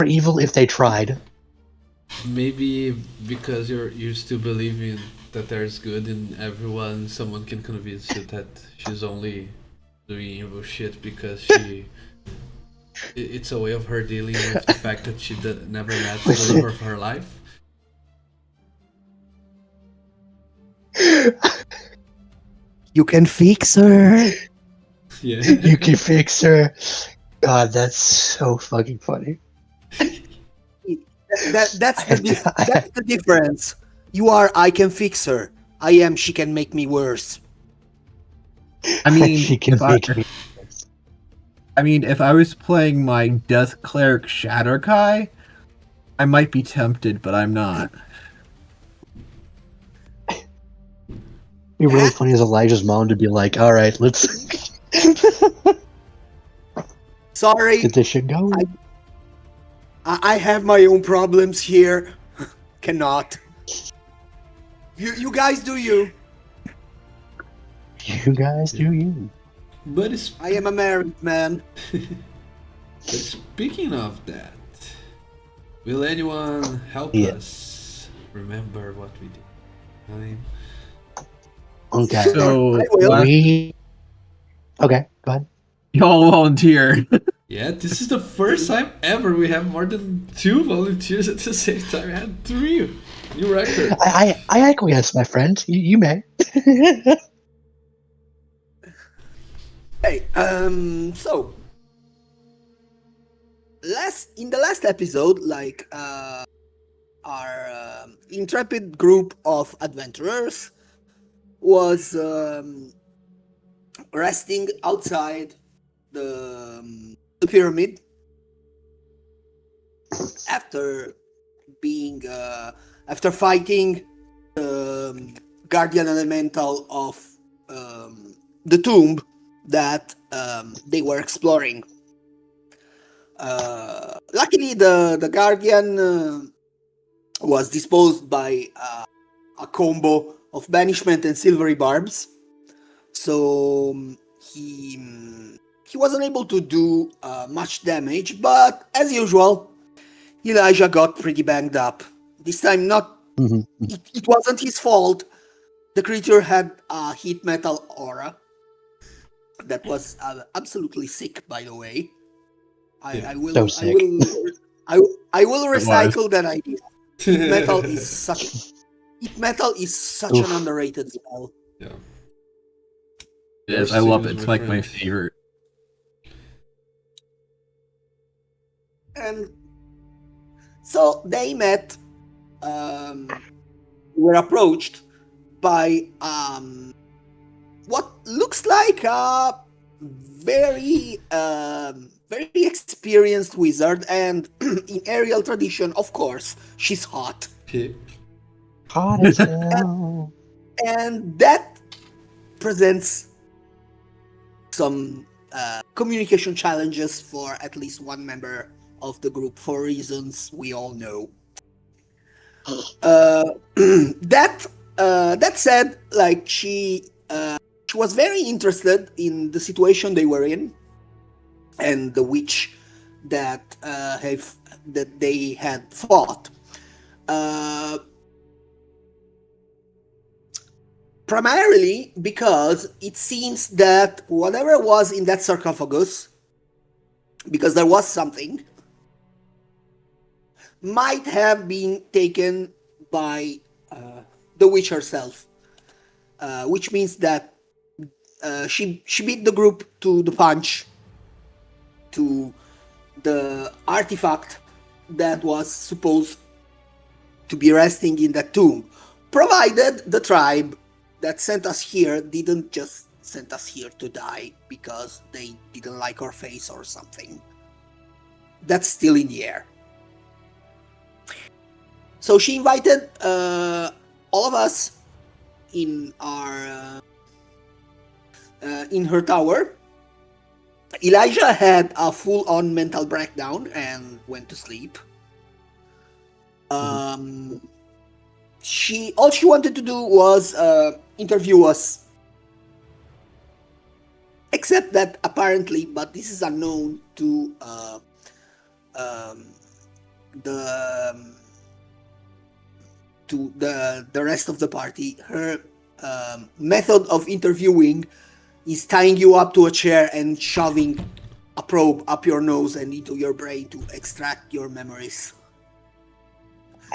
evil if they tried. Maybe because you're used to believing that there's good in everyone, someone can convince you that she's only doing evil shit because it's a way of her dealing with the fact that she never met the love of her life. You can fix her. Yeah. You can fix her. God, that's so fucking funny. That's the difference. You are I can fix her. I am she can make me worse. I mean, she can make me. if I was playing my Death Cleric Shatterkai, I might be tempted, but I'm not. It'd be really funny as Elijah's mom to be like, "All right, let's Sorry, get this shit going." I have my own problems here. Cannot. You guys do you. You guys do you. But it's I am a married man. But speaking of that, will anyone help Yeah. us remember what we did? Time? Okay. So I will. Okay, go ahead. y'all volunteer. Yeah, this is the first time ever we have more than 2 volunteers at the same time. I had 3. New record. I acquiesce, my friend. You may. Hey, so in the last episode, like our intrepid group of adventurers was resting outside the pyramid after being after fighting the guardian elemental of the tomb that they were exploring. Luckily, the guardian was disposed by a combo of banishment and silvery barbs, so he wasn't able to do much damage. But as usual, Elijah got pretty banged up. This time, it wasn't his fault. The creature had a heat metal aura that was absolutely sick, by the way. I will So sick. I will recycle that idea. Heat metal is such an underrated spell. Yeah. Yes, I love it. It's like my favorite. And so they met, were approached by what looks like a very experienced wizard, and in aerial tradition, of course, she's hot. Hot as hell. And that presents some communication challenges for at least one member of the group for reasons we all know. That said, like she was very interested in the situation they were in and the witch that they had fought. Primarily because it seems that whatever was in that sarcophagus, because there was something, might have been taken by the witch herself, which means that she beat the group to the punch to the artifact that was supposed to be resting in that tomb, provided the tribe that sent us here didn't just send us here to die because they didn't like our face or something. That's still in the air. So she invited all of us in our in her tower. Elijah had a full-on mental breakdown and went to sleep. All she wanted to do was interview us. Except that apparently, but this is unknown to the to the rest of the party. Her method of interviewing is tying you up to a chair and shoving a probe up your nose and into your brain to extract your memories.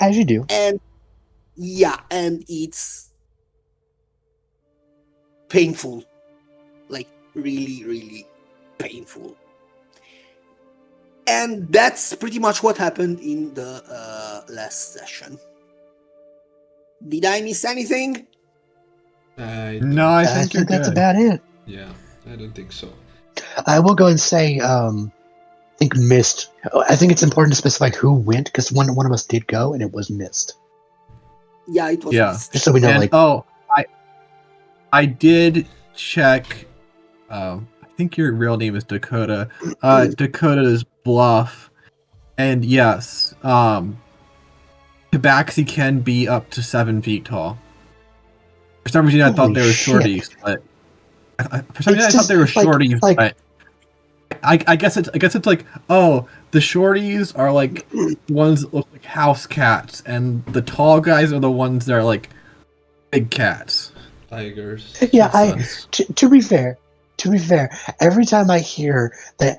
As you do. And yeah, and it's painful, like really, really painful. And that's pretty much what happened in the last session. Did I miss anything? No, I I think you're think that's good. about it. Yeah, I don't think so. I will go and say, I think Mist. I think it's important to specify who went because one of us did go and it was Mist. Yeah, it was Yeah. missed. Just so we know, And like, I did check. I think your real name is Dakota. Dakota's bluff, and yes, Tabaxi can be up to 7 feet tall. For some reason, I thought Holy they were shit. shorties, but for some reason, I It's thought they were just like- shorties. like- But I guess it's like, oh, the shorties are like ones that look like house cats, and the tall guys are the ones that are like big cats. Tigers. yeah, Makes sense. to be fair, every time I hear that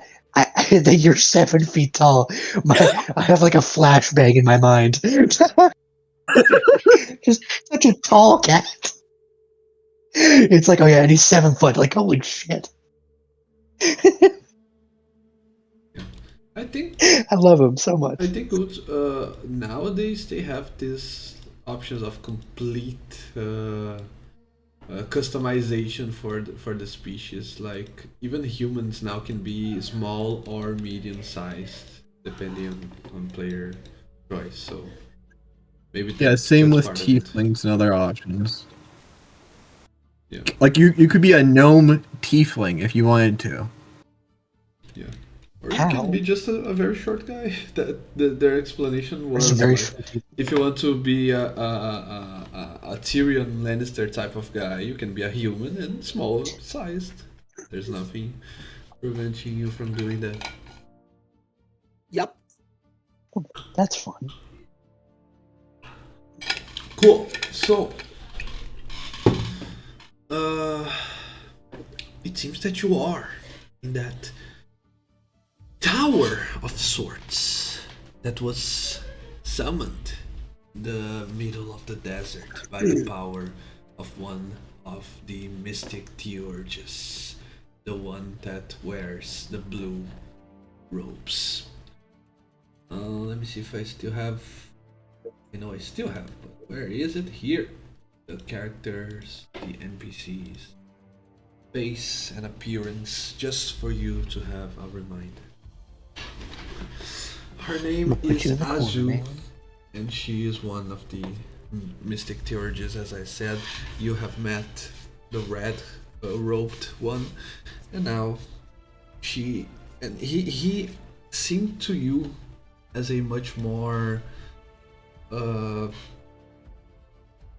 that you're 7 feet tall, I have like a flashbang in my mind. Just such a tall cat. It's like, oh yeah, and he's 7 foot. Like, holy shit. I think I love him so much. I think nowadays they have these options of complete customization for the species. Like even humans now can be small or medium sized depending on player choice. So maybe Yeah, same that's with part of it. tieflings and other options. Yeah. Like you could be a gnome tiefling if you wanted to. Yeah. Or you How? can be just a very short guy. Their explanation was It's very like, short. if you want to be a Tyrion Lannister type of guy, you can be a human and small sized. There's nothing preventing you from doing that. Yep. That's fun. Cool. So, it seems that you are in that tower of sorts that was summoned in the middle of the desert by the power of one of the mystic Theurges, the one that wears the blue robes. Let me see if I still have. I know I still have, but where is it? Here. The characters, the NPCs, face and appearance, just for you to have a reminder. Her name I'ma put is you in the corner, Azu, man. and she is one of the mystic Theurges, as I said. You have met the red robed one, and now he seemed to you as a much more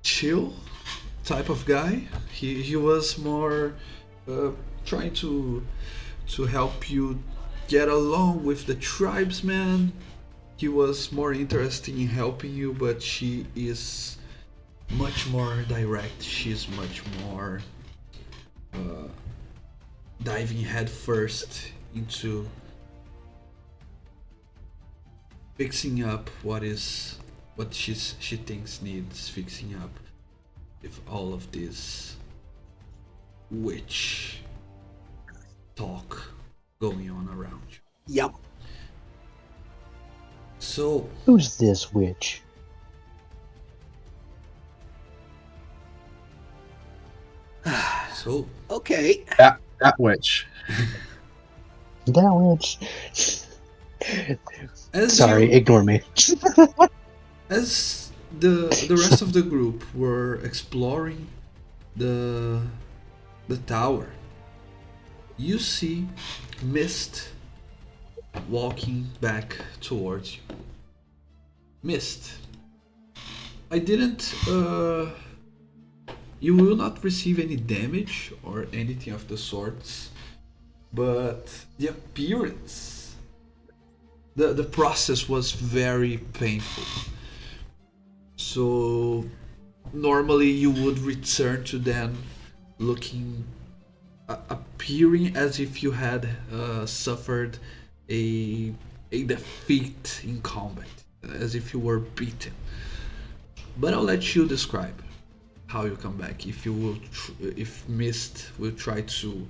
chill type of guy. He was more trying to help you get along with the tribesmen. He was more interested in helping you, but she is much more direct. She's much more diving headfirst into fixing up what she thinks needs fixing up with all of this witch talk going on around you. Yep. So Who's this witch? so Okay. That witch. That witch. as Sorry, you, ignore me. as the rest of the group were exploring the tower, you see Mist walking back towards you. Mist, I didn't you will not receive any damage or anything of the sorts, but the appearance the process was very painful. So normally you would return to them looking, appearing as if you had suffered a defeat in combat, as if you were beaten. But I'll let you describe how you come back. If you will, if Mist will try to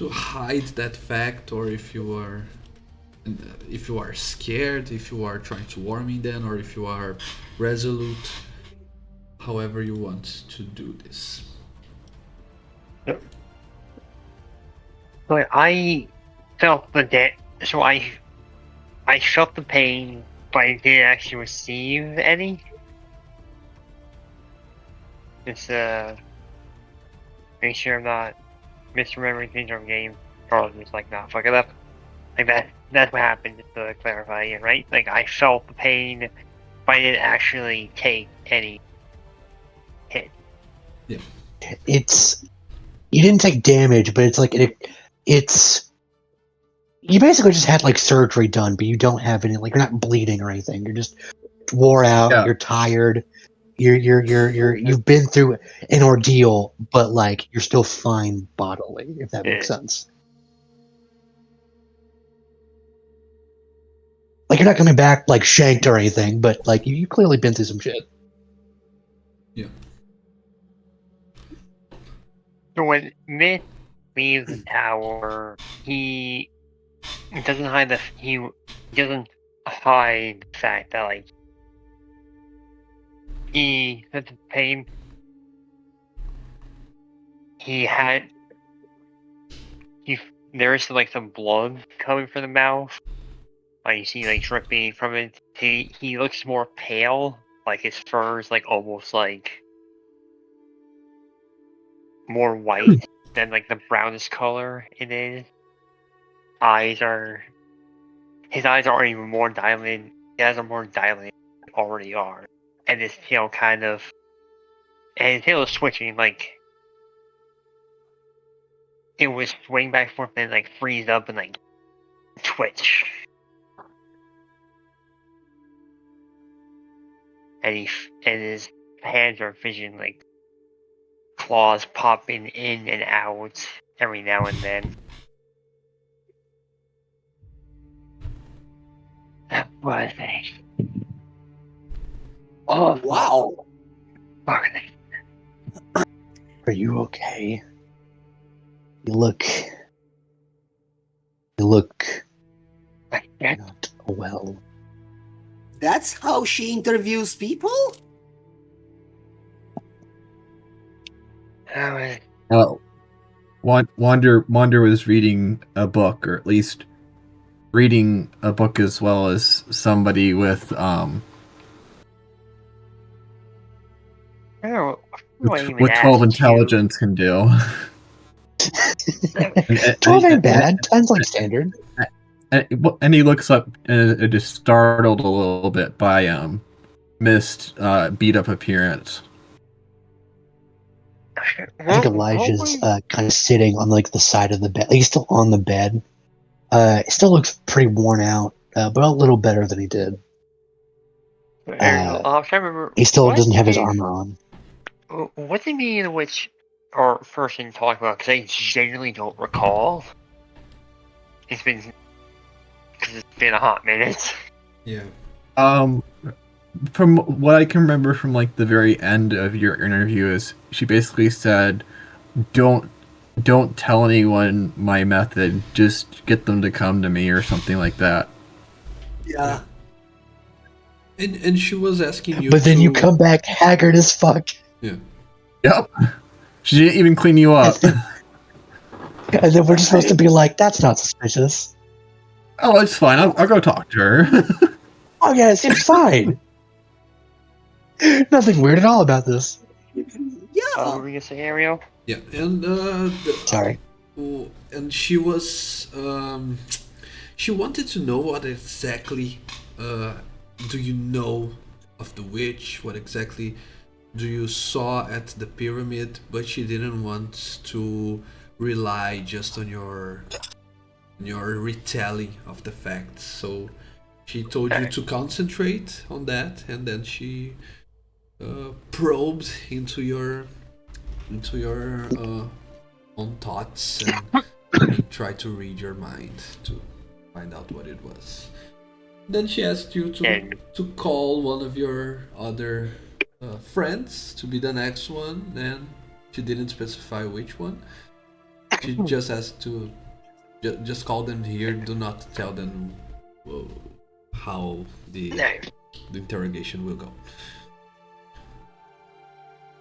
hide that fact, or if you are scared, if you are trying to warn me then, or if you are resolute, however you want to do this. But I felt so I felt the pain, but I didn't actually receive any. Just make sure I'm not misremembering things from game, or just like not fuck it up. Like that's what happened, just to clarify again, right? Like I felt the pain, but I didn't actually take any hit. It's you didn't take damage, but it's like it's you basically just had like surgery done, but you don't have any, like, you're not bleeding or anything. You're just wore out. Yeah. You're tired. You've been through an ordeal, but like you're still fine bodily, if that makes Yeah. sense. Like you're not coming back like shanked or anything, but like you clearly been through some shit. Yeah. So when Myth leaves the tower, he doesn't hide the fact that like he had the pain. There's like some blood coming from the mouth. Like you see like dripping from it. He looks more pale. Like his fur is like almost like more white than like the brownish color it is. His eyes are even more dilated. His eyes are more dilated than they already are. And his tail and his tail is switching, like it was swing back and forth and like freeze up and like twitch. And his hands are vision like claws popping in and out every now and then. What a thing. Oh Wow. fuck. Are you okay? You look not well. That's how she interviews people? Wander was reading a book, or at least reading a book as well as somebody with with 12 intelligence can do. 12 ain't bad. 10's like standard. And he looks up and is startled a little bit by Mist beat up appearance. I think Elijah's kind of sitting on like the side of the bed. Like, he's still on the bed. He still looks pretty worn out, but a little better than he did. I'm trying to remember. He still what doesn't have his did- armor on. What's the meaning of which our person talked about? Because I genuinely don't recall. It's been a hot minute. Yeah. From what I can remember from like the very end of your interview is she basically said, don't tell anyone my method, just get them to come to me or something like that. Yeah. And she was asking you But then to... you come back haggard as fuck. Yeah. Yep. She didn't even clean you up. And then we're just supposed to be like, that's not suspicious. Oh, it's fine. I'll go talk to her. Oh yeah, it seems fine. Nothing weird at all about this. What Yeah. were we gonna say, Ariel? Yeah, and Sorry. and she was she wanted to know what exactly do you know of the witch, what exactly do you saw at the pyramid, but she didn't want to rely just on your your retally of the facts. So she told you to concentrate on that, and then she probed into your own thoughts and tried to read your mind to find out what it was. Then she asked you to call one of your other friends to be the next one, and she didn't specify which one. She just asked to just call them here. Do not tell them how the interrogation will go.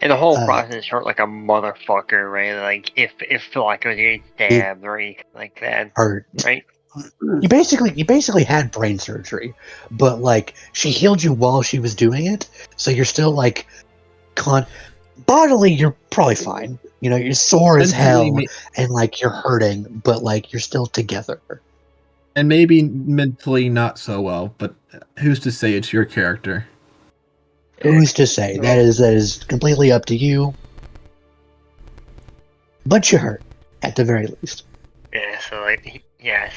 And the whole process hurt like a motherfucker, right? Like if like was getting stabbed or anything like that, Hurt. right? You basically had brain surgery, but like she healed you while she was doing it, so you're still like bodily you're probably fine. You know, you're sore as hell and like you're hurting, but like you're still together. And maybe mentally not so well, but who's to say it's your character? Who's to say? That is completely up to you. But you hurt, at the very least. Yeah, so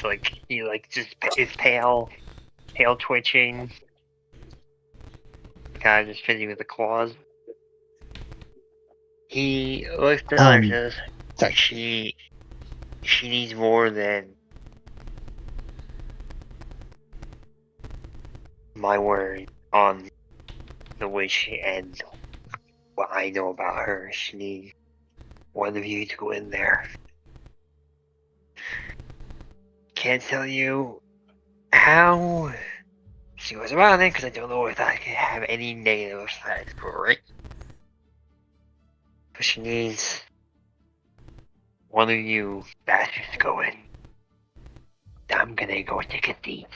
like he like just is pale twitching, kind of just fitting with the claws. He looks at her and says, sorry. She needs more than my word on the witch and what I know about her. She needs one of you to go in there. Can't tell you how she goes about it because I don't know if I can have any negative effects for it. But she needs one of you bastards to go in. I'm gonna go take a seat.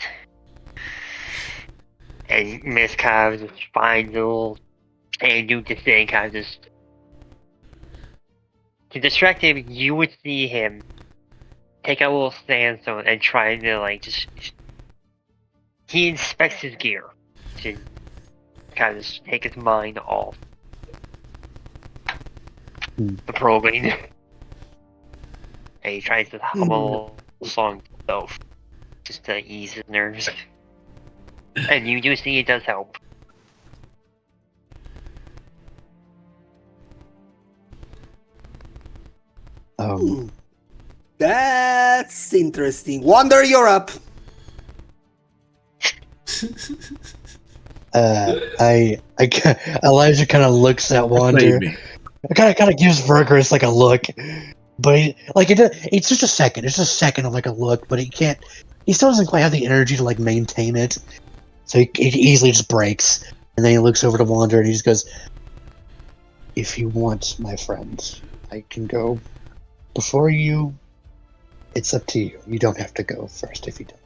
And Miss kind of just finds a little and do this thing, kind of just to distract him. You would see him take out a little sandstone and try to like just he inspects his gear to kind of just take his mind off the probing. And he tries to hum a little song to himself just to ease his nerves. And you do see it does help. That's interesting. Wander, you're up. Elijah kind of looks at Wander. It kind of gives Vergris like a look, but it's just a second. It's just a second of like a look, but he still doesn't quite have the energy to like maintain it, so he easily just breaks. And then he looks over to Wander and he just goes, "If you want, my friend, I can go before you. It's up to you. You don't have to go first if you don't."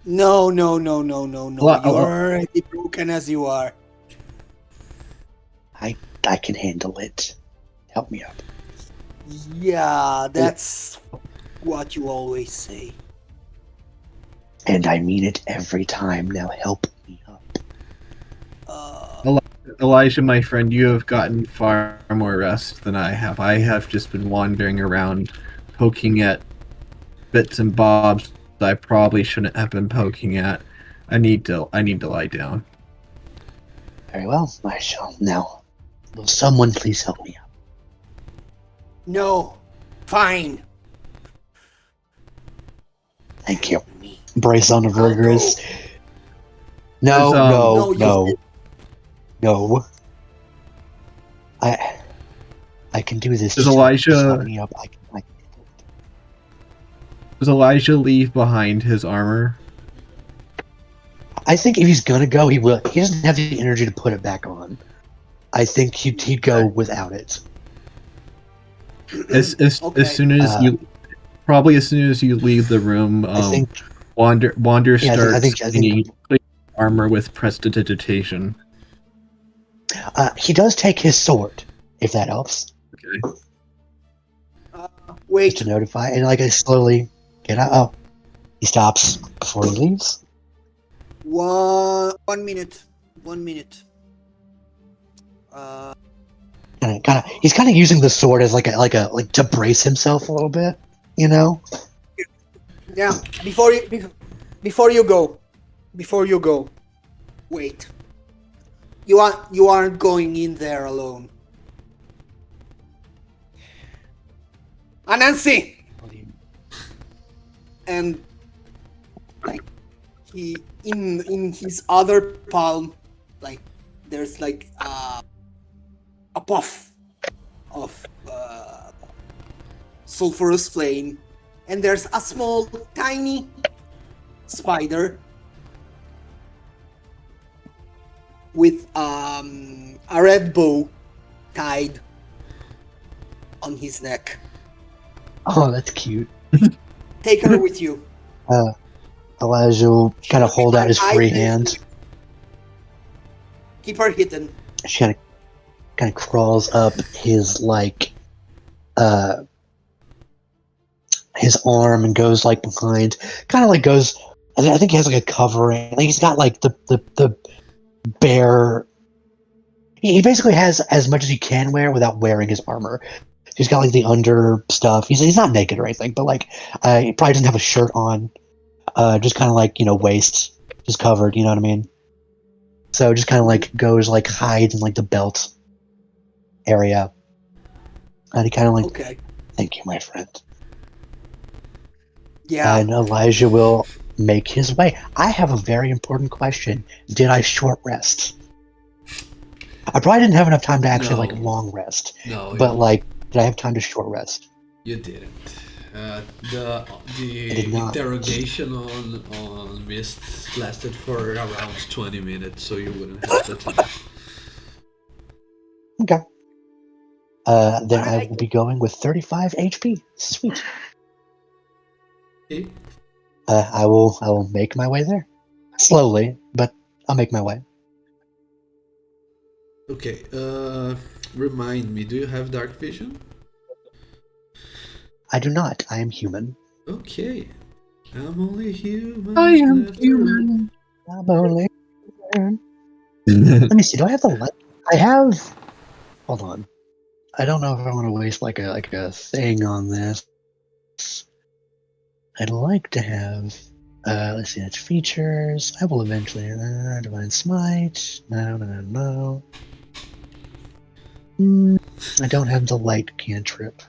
No. Well, You're already broken as you are. I can handle it. Help me up. Yeah, that's what you always say. And I mean it every time. Now help me up. Elijah, my friend, you have gotten far more rest than I have. I have just been wandering around, poking at bits and bobs that I probably shouldn't have been poking at. I need to lie down. Very well, I shall. Now, will someone please help me up? No. Fine. Thank you. Brace on the Vergris. No, No. I can do this. Does Elijah- Just help me up. I can Does Elijah leave behind his armor? I think if he's gonna go, he will. He doesn't have the energy to put it back on. I think he'd go without it. As Okay. soon as as soon as you leave the room, I think. Wander Yeah, starts I think cleaning armor with prestidigitation. He does take his sword, if that helps. Okay. Wait. Just to notify, and like I slowly get out. Oh, he stops before he leaves. 1 minute. 1 minute. He's kind of using the sword as like to brace himself a little bit, you know. Yeah. Before you go, wait. You aren't going in there alone. Anansi! And like he in his other palm, like there's like a puff of sulfurous flame, and there's a small, tiny spider with a red bow tied on his neck. Oh, that's cute. Take her with you. Elijah will kind of hold out his free hand. Keep her hidden. She kind of crawls up his his arm and goes like behind. Kind of like goes. I think he has like a covering. Like he's got like the bare. He basically has as much as he can wear without wearing his armor. He's got like the under stuff. He's not naked or anything, but like he probably doesn't have a shirt on. Just kind of like waist just covered. You know what I mean? So just kind of like goes like hides in like the belt area, and he kind of like, Okay. thank you, my friend. Yeah. And Elijah will make his way. I have a very important question. Did I short rest? I probably didn't have enough time to actually like No. long rest, No, but like, did I have time to short rest? you didn't. The did not. interrogation on Mist lasted for around 20 minutes, so you wouldn't have the time. Okay. Then I will be going with 35 HP. Sweet. Okay. I will make my way there. Slowly, but I'll make my way. Okay. Remind me, do you have dark vision? I do not. I am human. Okay. I'm only human. I am after human. I'm only human. Let me see. Do I have the light? I have. Hold on. I don't know if I want to waste like a thing on this. I'd like to have. Let's see. That's features. I will eventually. Divine Smite. No. I don't have the light cantrip.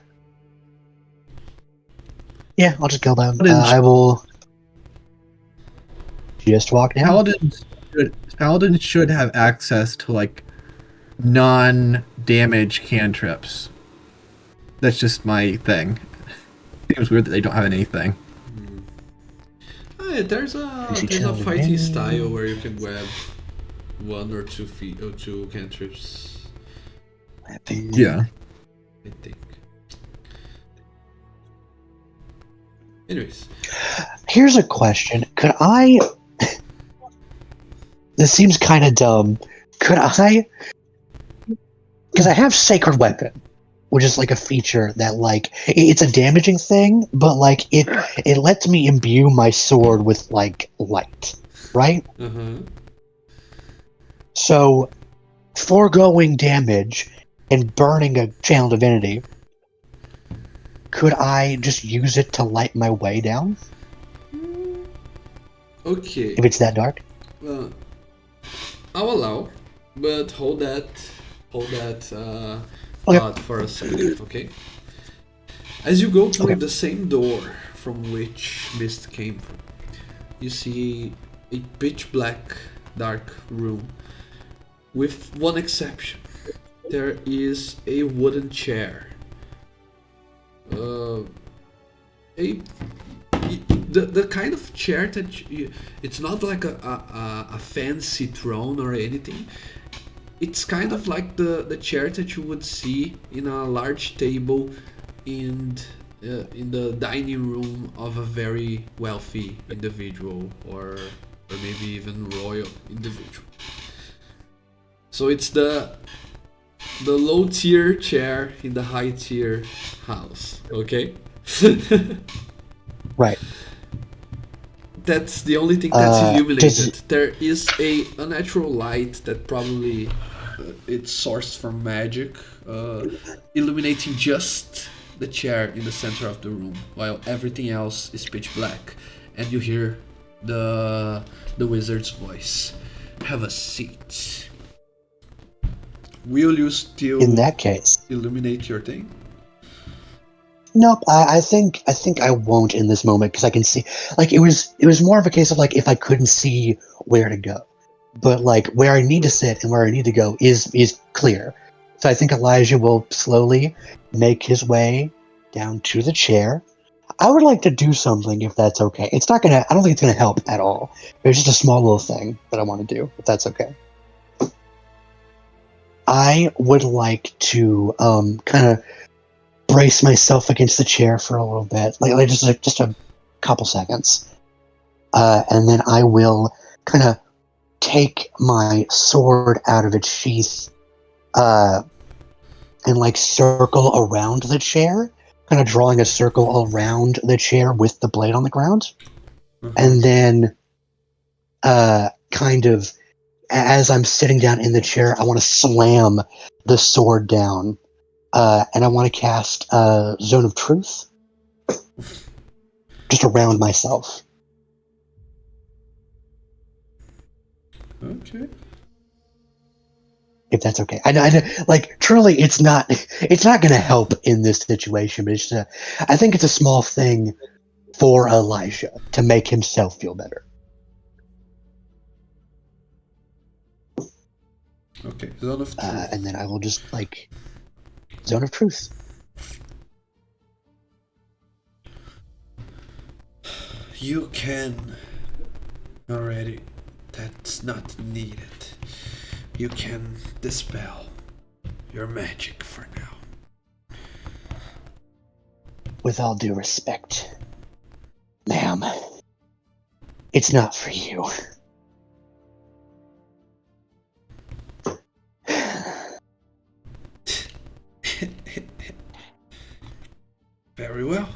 Yeah, I'll just go down. I will just walk down. Paladins should have access to like non-damage cantrips. That's just my thing. Seems weird that they don't have anything. Hey, there's a chilling fighting in? style where you can grab one or two cantrips, Yeah. I think. Anyways, Here's a question. Could I... This seems kind of dumb. Could I... Because I have Sacred Weapon, which is like a feature that like... It's a damaging thing, but like it lets me imbue my sword with like light, right? So, foregoing damage and burning a channel divinity, could I just use it to light my way down okay. if it's that dark? Well, I'll allow, but hold that thought for a second, okay? As you go through the same door from which Mist came from, you see a pitch black, dark room, with one exception. There is a wooden chair. The kind of chair that it's not like a fancy throne or anything. It's kind of like the chair that you would see in a large table in the dining room of a very wealthy individual or maybe even royal individual. So it's the low tier chair in the high tier house, okay? Right. That's the only thing that's illuminated. Just- There is a unnatural light that probably it's sourced from magic, illuminating just the chair in the center of the room, while everything else is pitch black, and you hear the wizard's voice. Have a seat. Will you still In that case, illuminate your thing? nope. I think I won't in this moment because I can see. Like it was more of a case of like if I couldn't see where to go, but like where I need to sit and where I need to go is clear. So I think Elijah will slowly make his way down to the chair. I would like to do something if that's okay. It's not gonna. I don't think it's gonna help at all. It's just a small little thing that I want to do. If that's okay. I would like to kind of brace myself against the chair for a little bit, like just a couple seconds, and then I will kind of take my sword out of its sheath, and like circle around the chair, kind of drawing a circle around the chair with the blade on the ground, and then, kind of as I'm sitting down in the chair, I want to slam the sword down. And I want to cast Zone of Truth just around myself. Okay. If that's okay. I know, like truly, it's not going to help in this situation, but it's I think it's a small thing for Elijah to make himself feel better. Okay. Zone of Truth. And then I will just like Zone of Truth. You can already. That's not needed. You can dispel your magic for now. With all due respect, ma'am, it's not for you. Very well.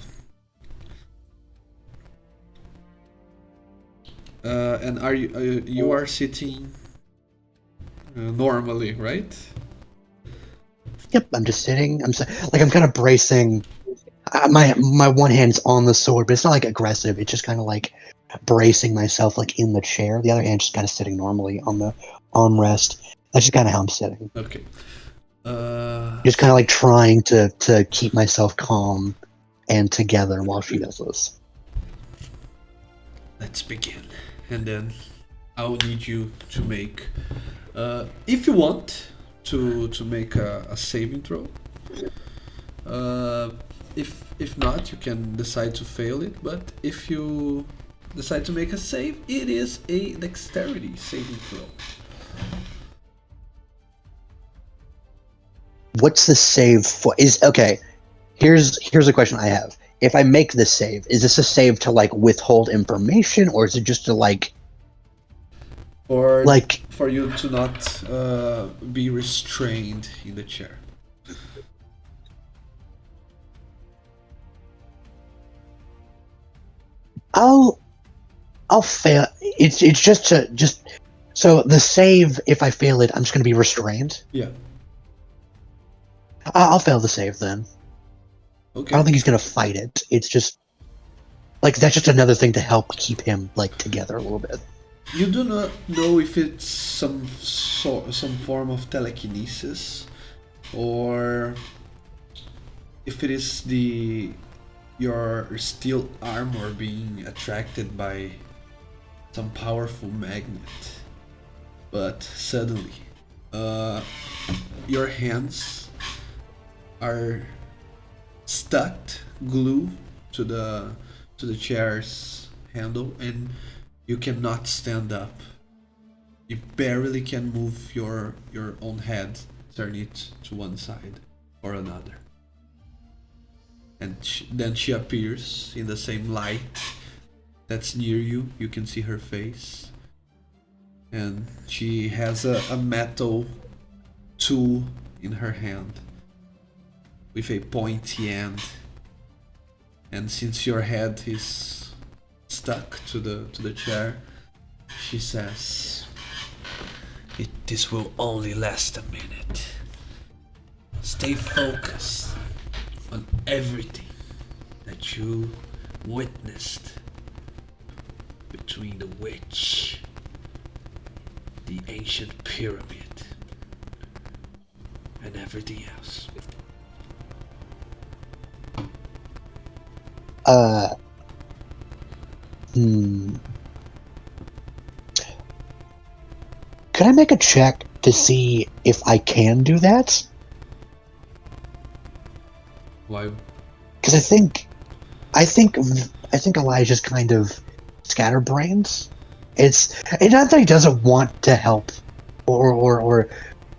And are you are sitting normally, right? Yep, I'm just sitting. I'm kind of bracing. My one hand's on the sword, but it's not like aggressive. It's just kind of like bracing myself, like in the chair. The other hand just kind of sitting normally on the armrest. That's just kind of how I'm sitting. Okay. Just kind of like trying to keep myself calm and together while she does this. Let's begin, and then I'll need you to make, if you want, to make a saving throw. If not, you can decide to fail it. But if you decide to make a save, it is a dexterity saving throw. What's the save for? Here's a question I have. If I make this save, is this a save to like withhold information, or is it just to like Or like for you to not be restrained in the chair. I'll fail. It's just so the save. If I fail it, I'm just gonna be restrained. Yeah. I'll fail the save then. Okay. I don't think he's gonna fight it. It's just like that's just another thing to help keep him like together a little bit. You do not know if it's some form of telekinesis, or if it is your steel armor being attracted by some powerful magnet. But suddenly, your hands are stuck, glued to the chair's handle, and you cannot stand up. You barely can move your own head, turn it to one side or another. And then she appears in the same light that's near you. You can see her face. And she has a metal tool in her hand with a pointy end. And since your head is stuck to the chair, she says, this will only last a minute. Stay focused. on everything that you witnessed between the witch, the ancient pyramid, and everything else. Could I make a check to see if I can do that? Why? Because I think Elijah's kind of scatterbrains. It's not that he doesn't want to help, or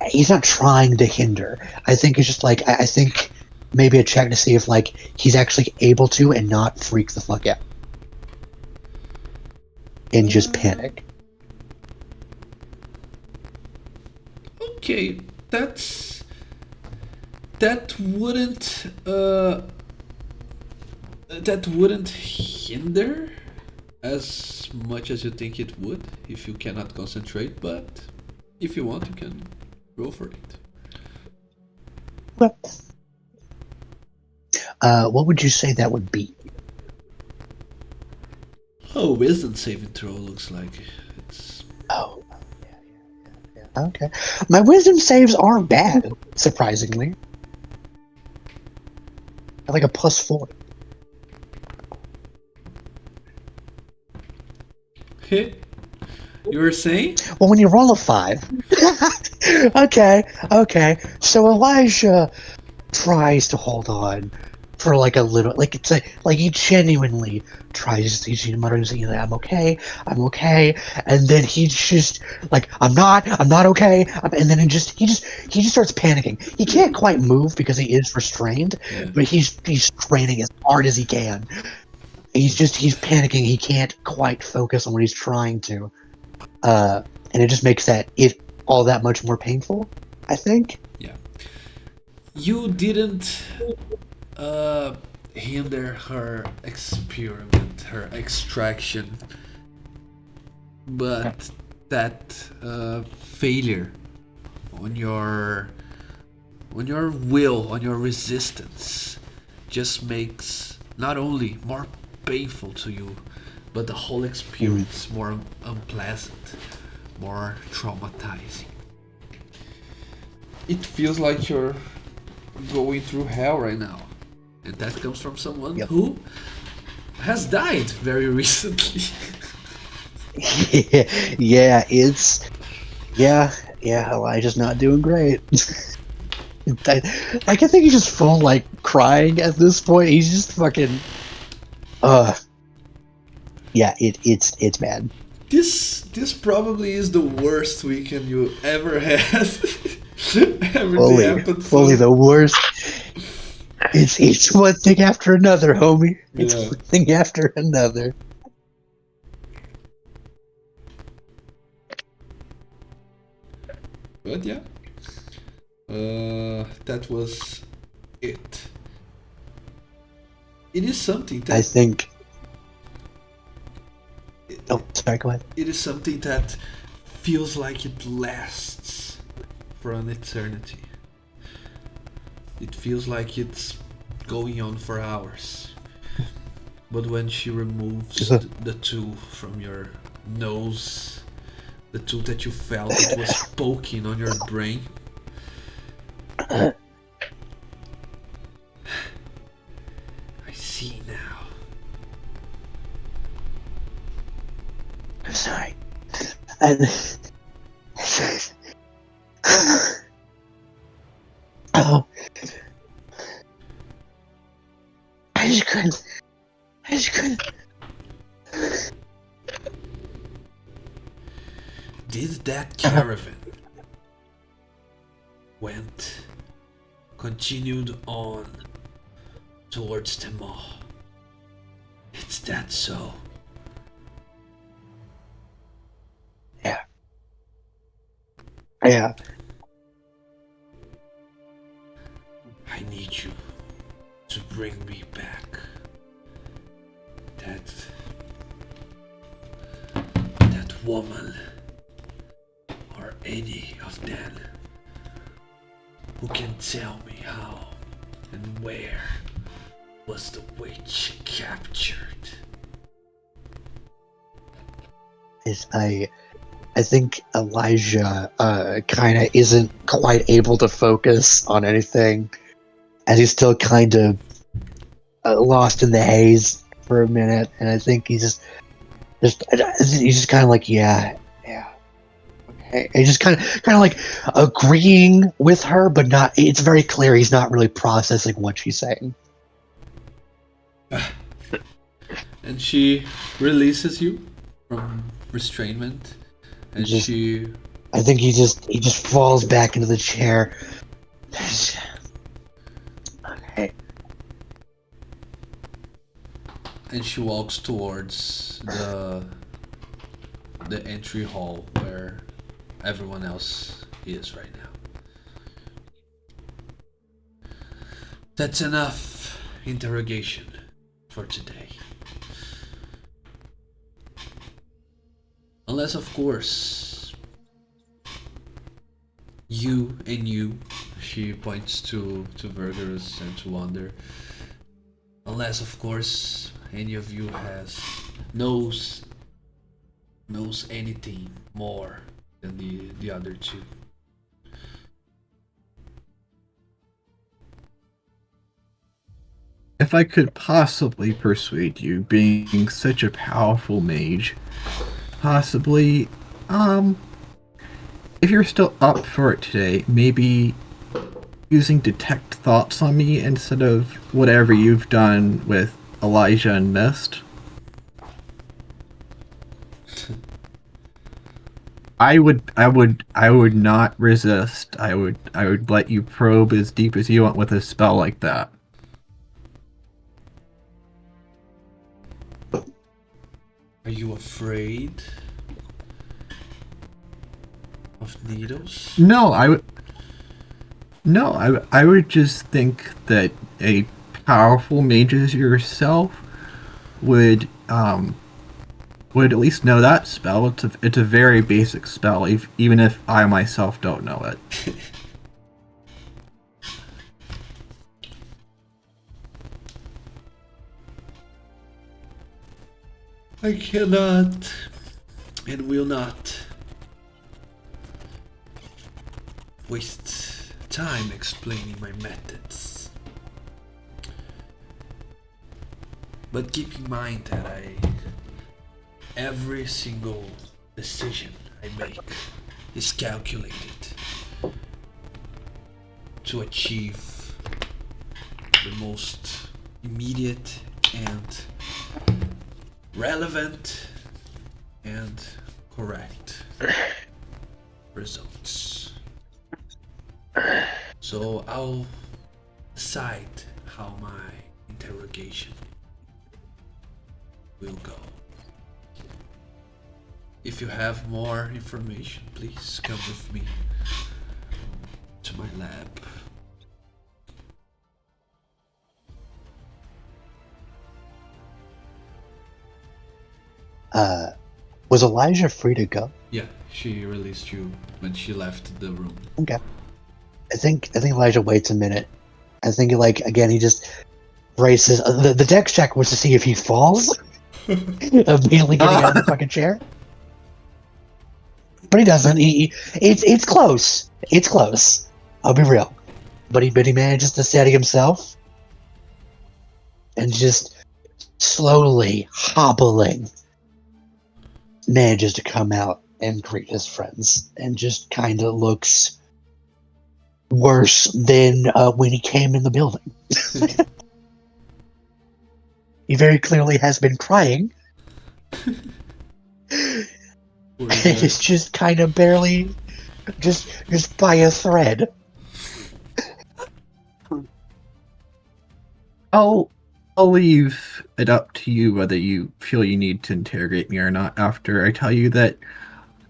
he's not trying to hinder. I think it's just like I think maybe a check to see if like he's actually able to and not freak the fuck out and just panic. Okay, that wouldn't hinder as much as you think it would if you cannot concentrate, but if you want you can go for it. What would you say that would be? Oh, wisdom saving throw looks like it's Oh, yeah. Okay. My wisdom saves aren't bad, surprisingly. I have like a +4. hit. You were saying? Well, when you roll a 5. Okay. So Elijah tries to hold on for like a little, like it's like he genuinely tries. He's muttering, saying, "I'm okay, and then he's just like, I'm not okay," and then he just starts panicking. He can't quite move because he is restrained, Yeah. but he's straining as hard as he can. He's panicking. He can't quite focus on what he's trying to, and it just makes it all that much more painful, I think. Yeah. You didn't hinder her experiment, her extraction, but that failure on your will, on your resistance, just makes not only more painful to you, but the whole experience more unpleasant, more traumatizing. It feels like you're going through hell right now, and that comes from someone who has died very recently. Elijah's not doing great. I think he's just full like crying at this point. He's just fucking it's bad. This probably is the worst weekend you ever had. Everything happened Fully the worst. It's one thing after another, homie. It's Yeah. one thing after another. But yeah, that was it. It is something that I think. Oh, sorry. Go ahead. it is something that feels like it lasts for an eternity. It feels like it's going on for hours. But when she removes the tool from your nose, the tool that you felt it was poking on your brain, I see now. I'm sorry. And oh, I just couldn't. Did that caravan continued on towards Timor? It's that so? Yeah. I need you to bring me back that woman or any of them who can tell me how And where was the witch captured? I think Elijah kind of isn't quite able to focus on anything, and he's still kind of lost in the haze for a minute. And I think he's just kind of like, yeah, okay. And just kind of like agreeing with her, but not. It's very clear he's not really processing what she's saying. And she releases you from restrainment, and Just- she I think he just falls back into the chair. Okay. walks towards the entry hall where everyone else is right now. That's enough interrogation for today. Unless, of course, you, she points to Vergurus and to Wander. Unless, of course, any of you knows anything more than the other two. If I could possibly persuade you, being such a powerful mage, possibly, if you're still up for it today, maybe using detect thoughts on me instead of whatever you've done with Elijah and Mist. I would not resist. I would let you probe as deep as you want with a spell like that. Are you afraid of needles? No, I would just think that a powerful mage as yourself would at least know that spell. It's a very basic spell, even if I myself don't know it. I cannot and will not waste time explaining my methods. But keep in mind that every single decision I make is calculated to achieve the most immediate and relevant and correct results. So I'll decide how my interrogation will go. If you have more information, please come with me to my lab. Was Elijah free to go? Yeah, she released you when she left the room. Okay. I think Elijah waits a minute. I think again he just braces. The dex check was to see if he falls immediately getting out of the fucking chair. But he doesn't. It's close. It's close. I'll be real. But he manages to steady himself and just slowly hobbling manages to come out and greet his friends and just kind of looks worse than when he came in the building. He very clearly has been crying. It's just kind of barely, just by a thread. I'll leave it up to you whether you feel you need to interrogate me or not after I tell you that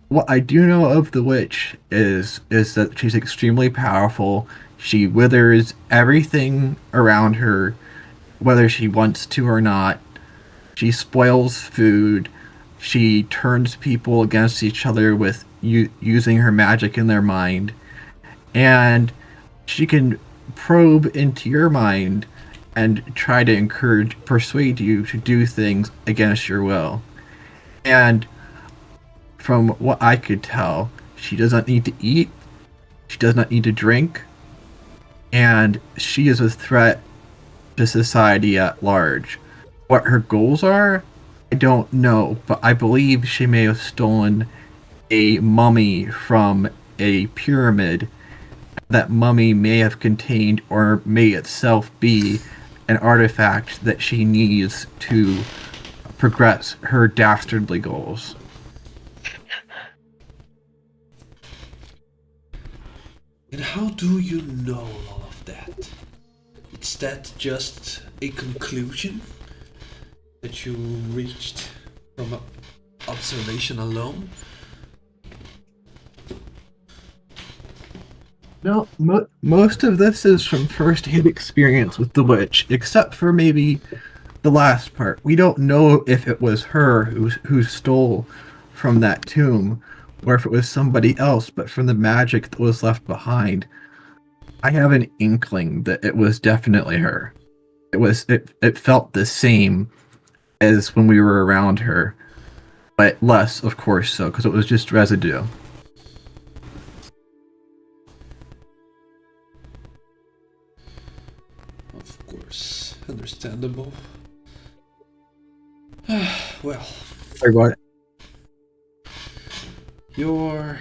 what I do know of the witch is that she's extremely powerful. She withers everything around her, whether she wants to or not. She spoils food. She turns people against each other with using her magic in their mind. And she can probe into your mind and try to persuade you to do things against your will. And from what I could tell, she does not need to eat, she does not need to drink, and she is a threat to society at large. What her goals are, I don't know, but I believe she may have stolen a mummy from a pyramid. That mummy may have contained or may itself be an artifact that she needs to progress her dastardly goals. And how do you know all of that? Is that just a conclusion that you reached from observation alone? No, most of this is from first-hand experience with the witch, except for maybe the last part. We don't know if it was her who stole from that tomb, or if it was somebody else, but from the magic that was left behind, I have an inkling that it was definitely her. It felt the same as when we were around her, but less, of course, so because it was just residue. Of course, understandable. Well, Sorry, what? you're...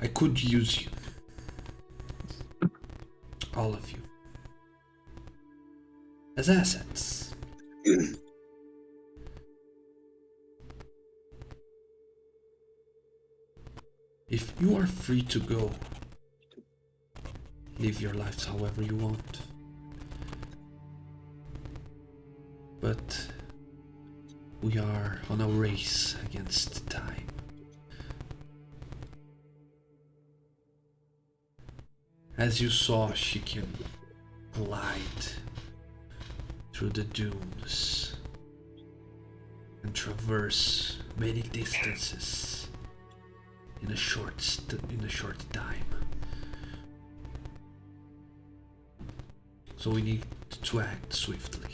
I could use you. All of you. As assets. If you are free to go, live your lives however you want. But we are on a race against time. As you saw, she can glide through the dunes and traverse many distances in a short time. So we need to act swiftly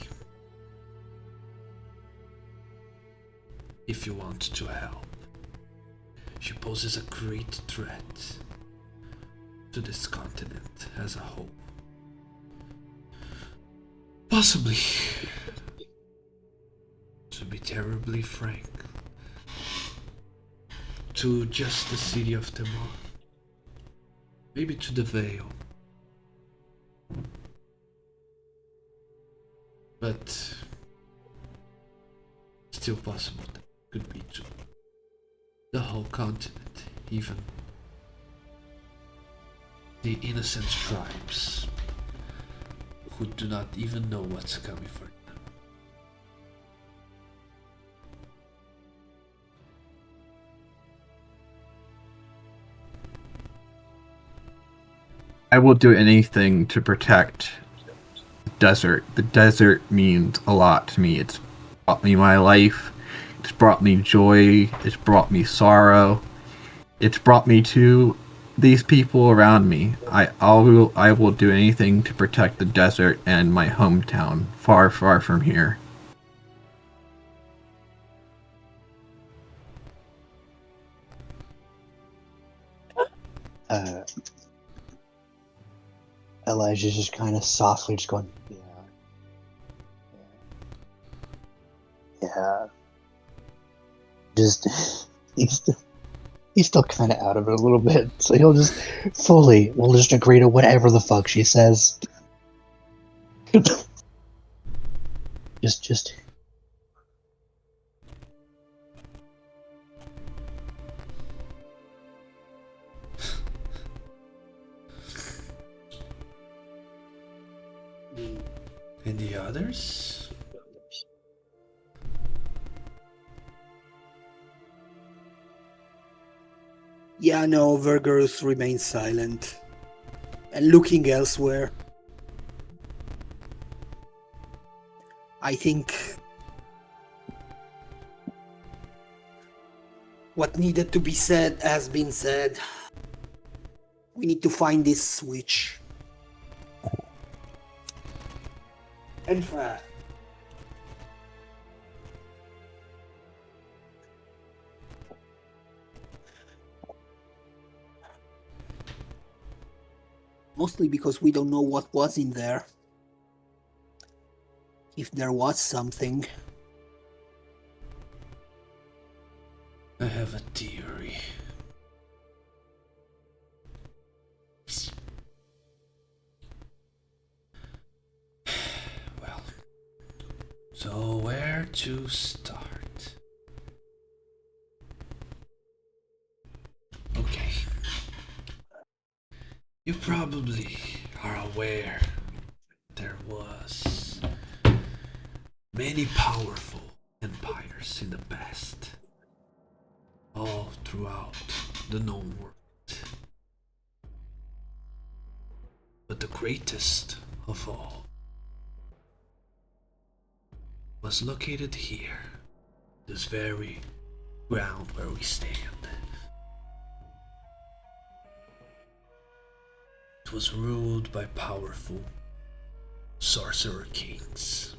if you want to help. She poses a great threat to this continent as a whole. Possibly, to be terribly frank, to just the city of Timor. Maybe to the Vale. But still possible that could be to the whole continent, even the innocent tribes who do not even know what's coming for them. I will do anything to protect the desert. The desert means a lot to me. It's brought me my life. It's brought me joy. It's brought me sorrow. It's brought me to these people around me. I will do anything to protect the desert and my hometown, far, far from here. Elijah's just kind of softly just going, yeah. Just he's still kind of out of it a little bit, so he'll just we'll just agree to whatever the fuck she says. just And the others? Yeah, no, Vergerus remains silent and looking elsewhere. I think What needed to be said has been said. We need to find this switch. In fact, mostly because we don't know what was in there. If there was something. I have a theory. Well, so where to start? Okay. You probably are aware there was many powerful empires in the past, all throughout the known world. But the greatest of all was located here, this very ground where we stand. It was ruled by powerful sorcerer kings.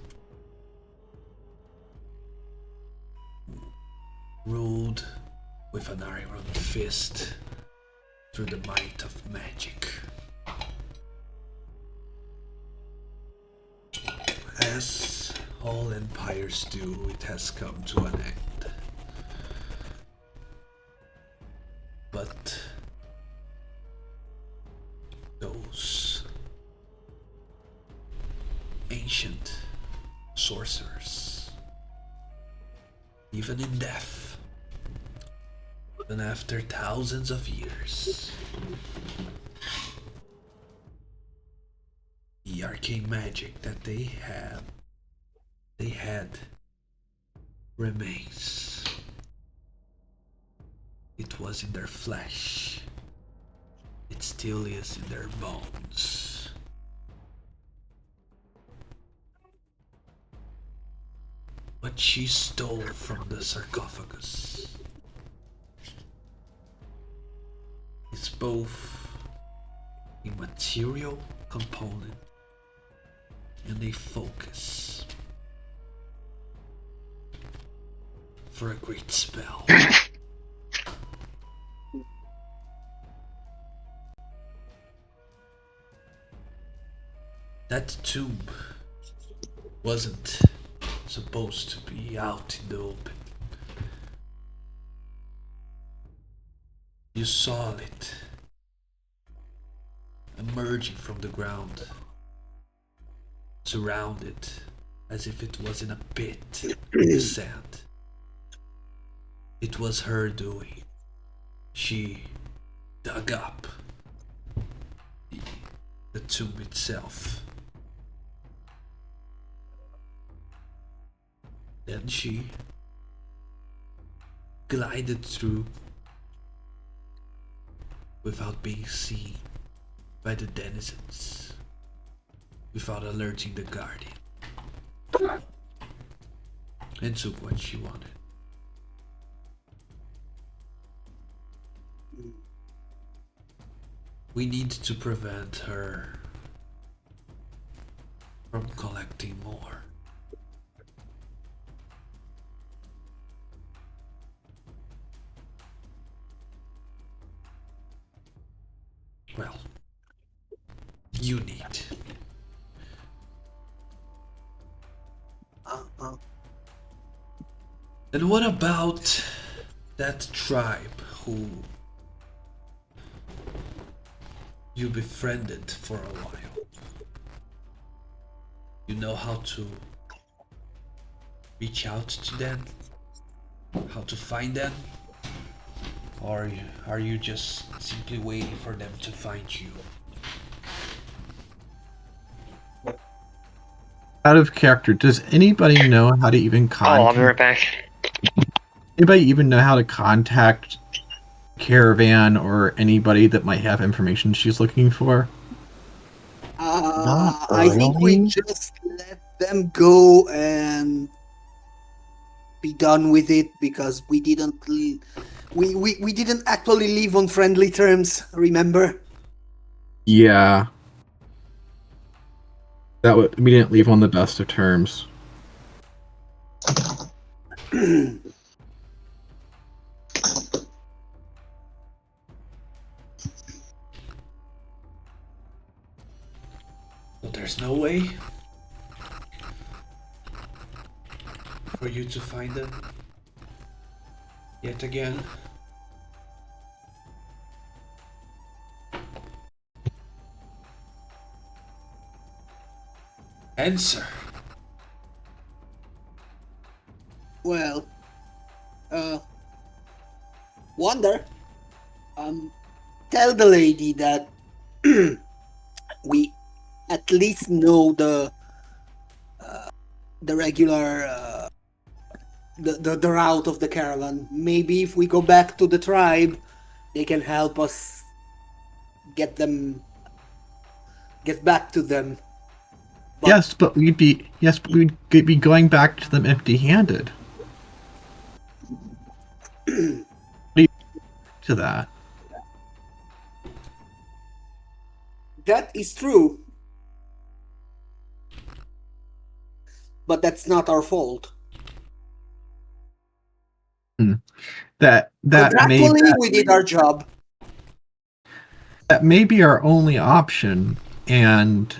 Ruled with an iron fist through the might of magic. As all empires do, it has come to an end. But those ancient sorcerers, even in death, even after thousands of years, the arcane magic that they had remains. It was in their flesh. It still is in their bones. What she stole from the sarcophagus is both a material component and a focus for a great spell. That tomb wasn't supposed to be out in the open. You saw it emerging from the ground, surrounded as if it was in a pit in the sand. It was her doing. She dug up the tomb itself. Then she glided through without being seen by the denizens, without alerting the guardian, and took what she wanted. We need to prevent her from collecting more. Well, you need. And what about that tribe who you befriended for a while? You know how to reach out to them? How to find them? Or are you just simply waiting for them to find you? Out of character, does anybody know how to even Oh, I'll be right contact? back. Anybody even know how to contact Caravan or anybody that might have information she's looking for? I think we really. just let them go and be done with it because we didn't we didn't actually live on friendly terms, remember? Yeah. We didn't leave on the best of terms. So there's no way for you to find them yet again. Answer. Well, Wonder, tell the lady that we at least know the regular the route of the caravan. Maybe if we go back to the tribe, they can help us get back to them. But- Yes, but we'd be going back to them empty-handed. To that. That is true. But that's not our fault. That may Contractually, we did our job. that may be our only option, and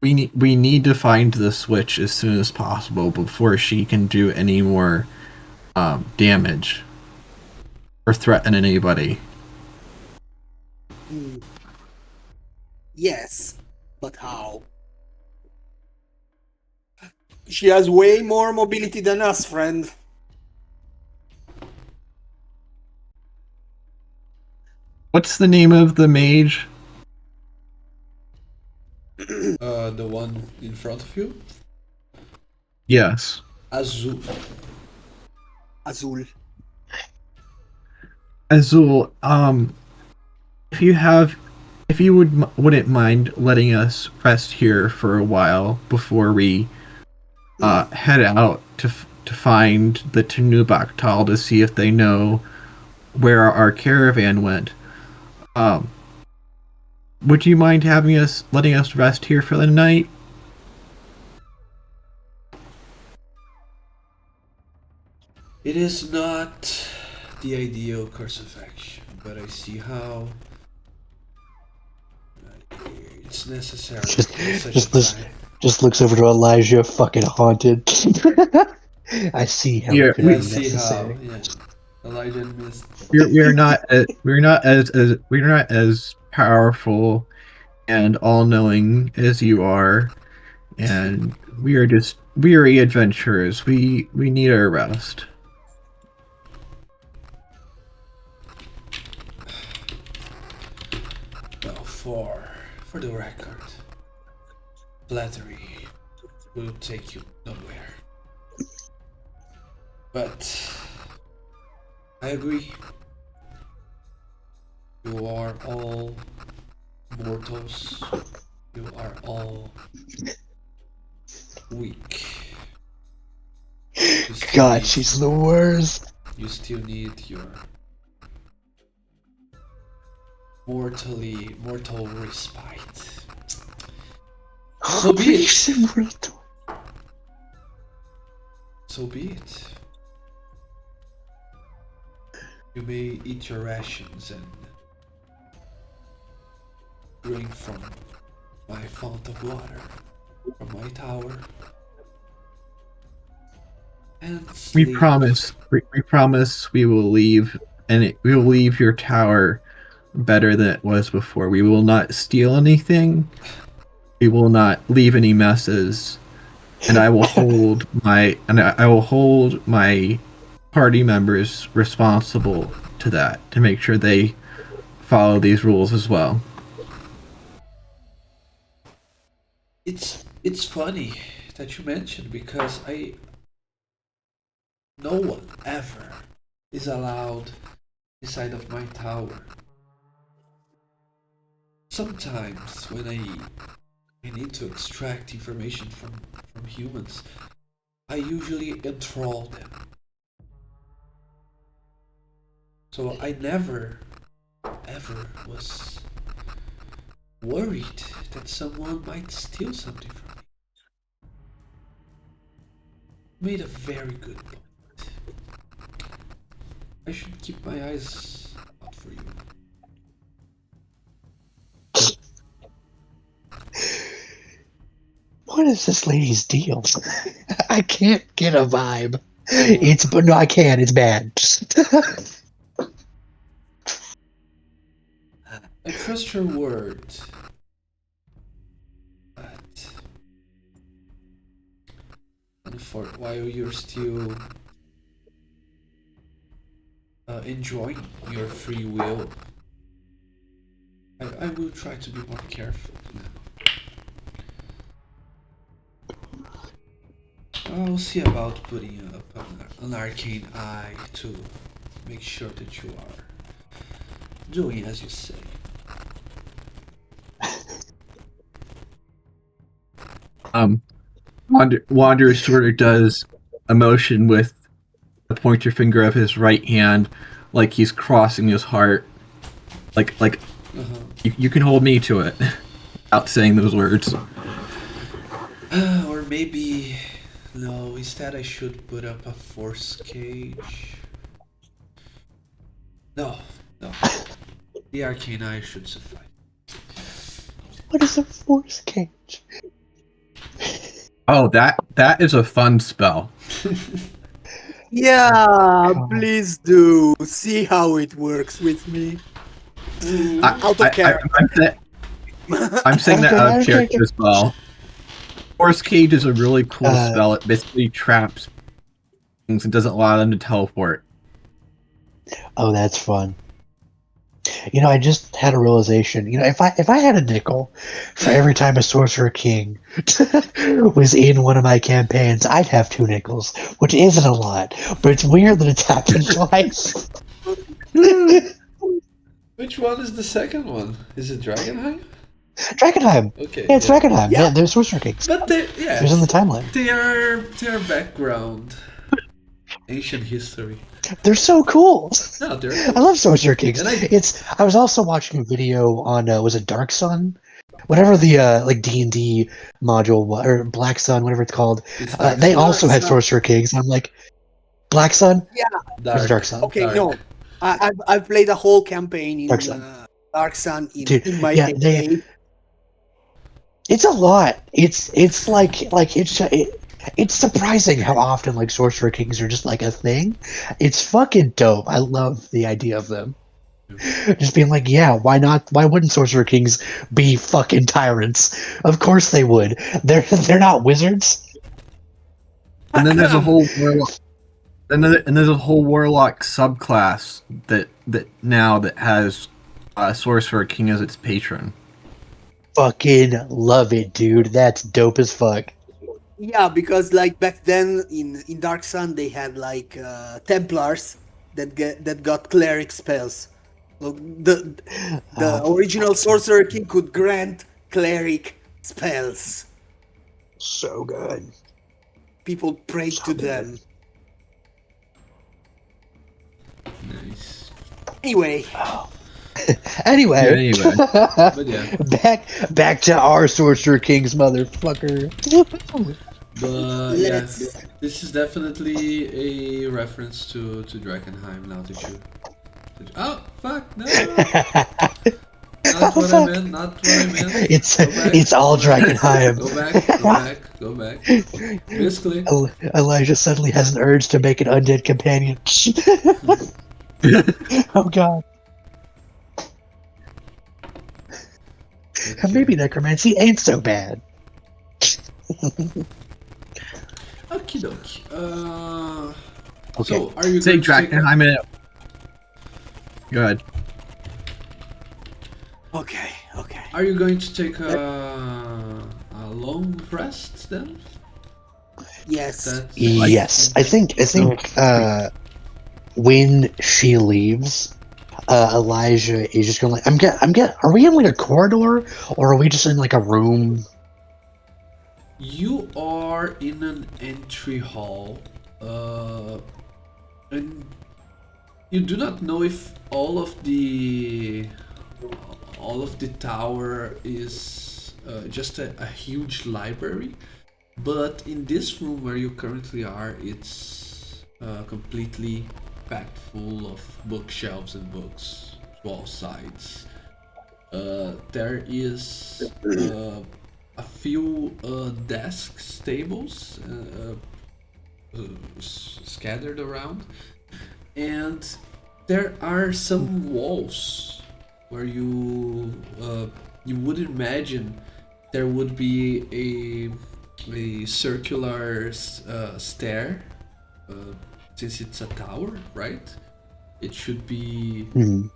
we need to find the switch as soon as possible before she can do any more damage or threaten anybody. Yes, but how? She has way more mobility than us, friend. What's the name of the mage? The one in front of you? Yes. Azul. Azul. Azul, if you wouldn't mind letting us rest here for a while before we head out to find the Tanubak Tal to see if they know where our caravan went. Would you mind letting us rest here for the night? It is not the ideal course of action, but I see how it's necessary. Just looks over to Elijah, fucking haunted. I see how Yeah, it could I be see how. necessary. Yeah. Elijah missed. We're not as powerful and all-knowing as you are, and we are just weary adventurers. We need our rest. Well, for the record, flattery will take you nowhere. But I agree. You are all mortals. You are all weak. You still God, need- she's the worst. You still need your mortal respite. So be it. So be it. You may eat your rations and drink from my fount of water, from my tower. And We sleep. promise. We promise we will leave, and we will leave your tower better than it was before. We will not steal anything. We will not leave any messes, and I will hold my party members responsible to that, to make sure they follow these rules as well. It's funny that you mentioned, because no one ever is allowed inside of my tower. Sometimes when I I need to extract information from humans, I usually enthrall them. So I never, ever was worried that someone might steal something from me. Made a very good point. I should keep my eyes out for you. What is this lady's deal? I can't get a vibe. But no, I can. It's bad. I trust your word, but while you're still enjoying your free will, I will try to be more careful now. I'll see about putting up an arcane eye to make sure that you are doing as you say. Wander sort of does a motion with the pointer finger of his right hand, like he's crossing his heart. Like you can hold me to it, without saying those words. Or maybe no. Instead, I should put up a force cage. No. The arcane eye should suffice. What is a force cage? Oh, that is a fun spell. Yeah, please do. See how it works with me. Out of character. I'm saying that out of Okay. character as well. Force Cage is a really cool spell. It basically traps things and doesn't allow them to teleport. Oh, that's fun. You know, I just had a realization. You know, if I had a nickel for every time a Sorcerer King was in one of my campaigns, I'd have 2 nickels, which isn't a lot. But it's weird that it's happened twice. Which one is the second one? Is it Dragonheim? Dragonheim. Okay. Yeah, it's Dragonheim. Yeah. Yeah, they're Sorcerer Kings. But they, yeah, It was in the timeline. they are background, ancient history. They're so cool. No, they're. I love Sorcerer Kings. And I was also watching a video on was it Dark Sun? Whatever the like D&D module or Black Sun, whatever it's called. It's They also had Sun. Sorcerer Kings. I'm like, Black Sun? Or Dark Sun? Okay, Dark. no. I've played a whole campaign in Dark Sun. Dark Sun Dude, in my yeah, campaign. It's a lot. It's surprising how often like Sorcerer Kings are just like a thing. It's fucking dope. I love the idea of them. Just being like, yeah, why not? Why wouldn't Sorcerer Kings be fucking tyrants? Of course they would. They're not wizards. And then there's a whole warlock. And there's a whole warlock subclass that has Sorcerer King as its patron. Fucking love it, dude. That's dope as fuck. Yeah, because like back then in Dark Sun they had like Templars that got cleric spells. So the original Sorcerer King could grant cleric spells. So good. People prayed to them. Nice. Anyway, Anyway, But yeah. back to our Sorcerer Kings, motherfucker. But yeah, let's. this is definitely a reference to Drakenheim now that you. Oh fuck no! Not what I meant. Not what I meant. It's all Drakenheim. Go back. Basically. Elijah suddenly has an urge to make an undead companion. Oh god. Maybe necromancy ain't so bad. Okie dokie. Okay. So, are you Say going to take Drakenheim in. Go ahead. Okay. Are you going to take a long rest then? Yes. That's Yes, I think when she leaves, Elijah is just gonna like are we in like a corridor or are we just in like a room You are in an entry hall, and you do not know if all of the tower is just a huge library, but in this room where you currently are, it's completely packed full of bookshelves and books to all sides. There is a few desks, tables scattered around, and there are some walls where you would imagine there would be a circular stair, since it's a tower, right? It should be Mhm.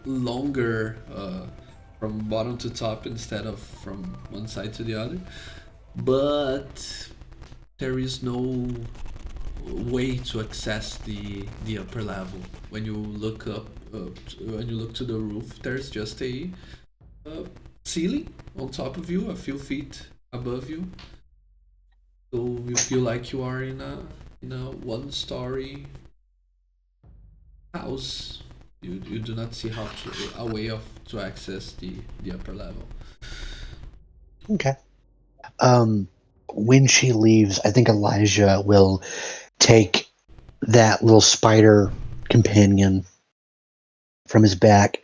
longer from bottom to top instead of from one side to the other, but there is no way to access the upper level. When you look up, when you look to the roof, there's just a ceiling on top of you, a few feet above you. So you feel like you are in a one-story house. You do not see a way to access the upper level. Okay. When she leaves, I think Elijah will take that little spider companion from his back,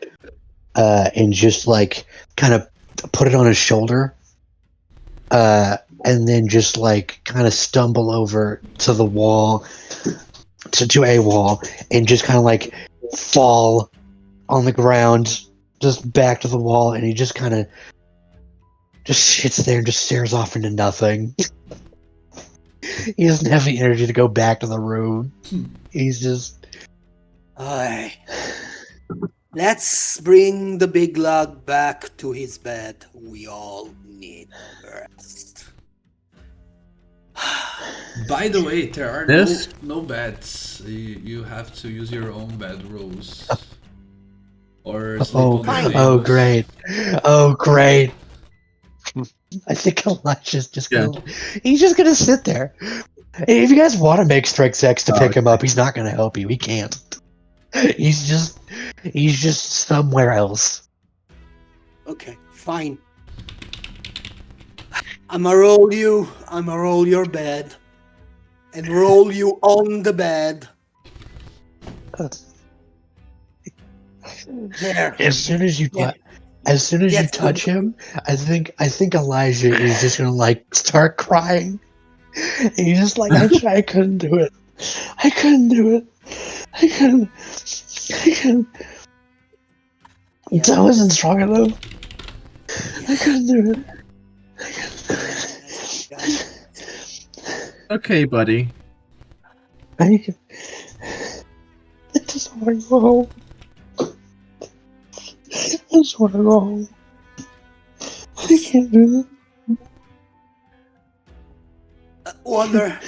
and just like kind of put it on his shoulder, and then just like kind of stumble over to the wall, to a wall, and just kind of like fall on the ground, just back to the wall, and he just kind of just sits there and just stares off into nothing. He doesn't have the energy to go back to the room. He's just. Aye. Let's bring the big lug back to his bed. We all need rest. By the way, there are This- no beds. You have to use your own bedrolls. Or sleep Oh, on the Fine. oh, tables. great. Oh, great. I think Elijah's just Yeah. gonna. He's just gonna sit there. If you guys want to make strike sex to Oh, pick him up, he's not gonna help you. He can't. He's just somewhere else. Okay, fine. I'ma roll your bed, and roll you on the bed. There. As soon as you Yeah. as soon as you Yes, touch him, I think Elijah is just gonna like start crying. And he's just like, I couldn't do it. I couldn't do it. I couldn't. Yeah. I wasn't strong enough. I couldn't do it. Okay, buddy. I just want to go home. I just want to go home. I can't do it. Wonder,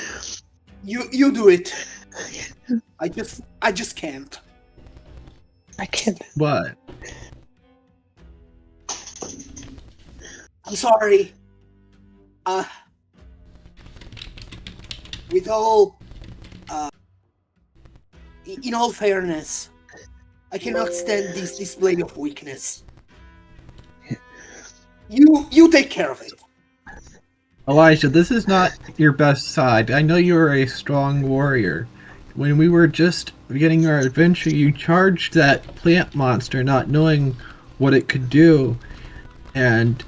you do it. I just can't. I can't. What? I'm sorry. With all, in all fairness, I cannot stand this display of weakness. You take care of it. Elijah, this is not your best side. I know you are a strong warrior. When we were just beginning our adventure, you charged that plant monster not knowing what it could do, and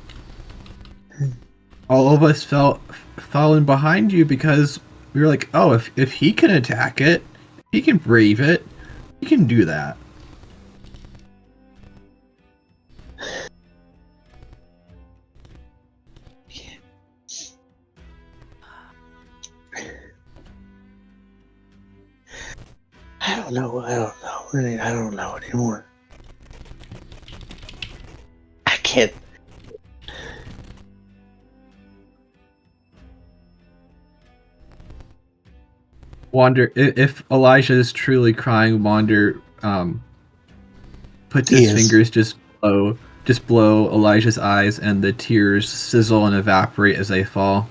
all of us felt falling behind you because we were like, oh, if he can attack it, he can brave it, he can do that. I don't know. Really, I don't know anymore. I can't. Wander, if Elijah is truly crying, Wander puts He his is. fingers just below just below Elijah's eyes, and the tears sizzle and evaporate as they fall.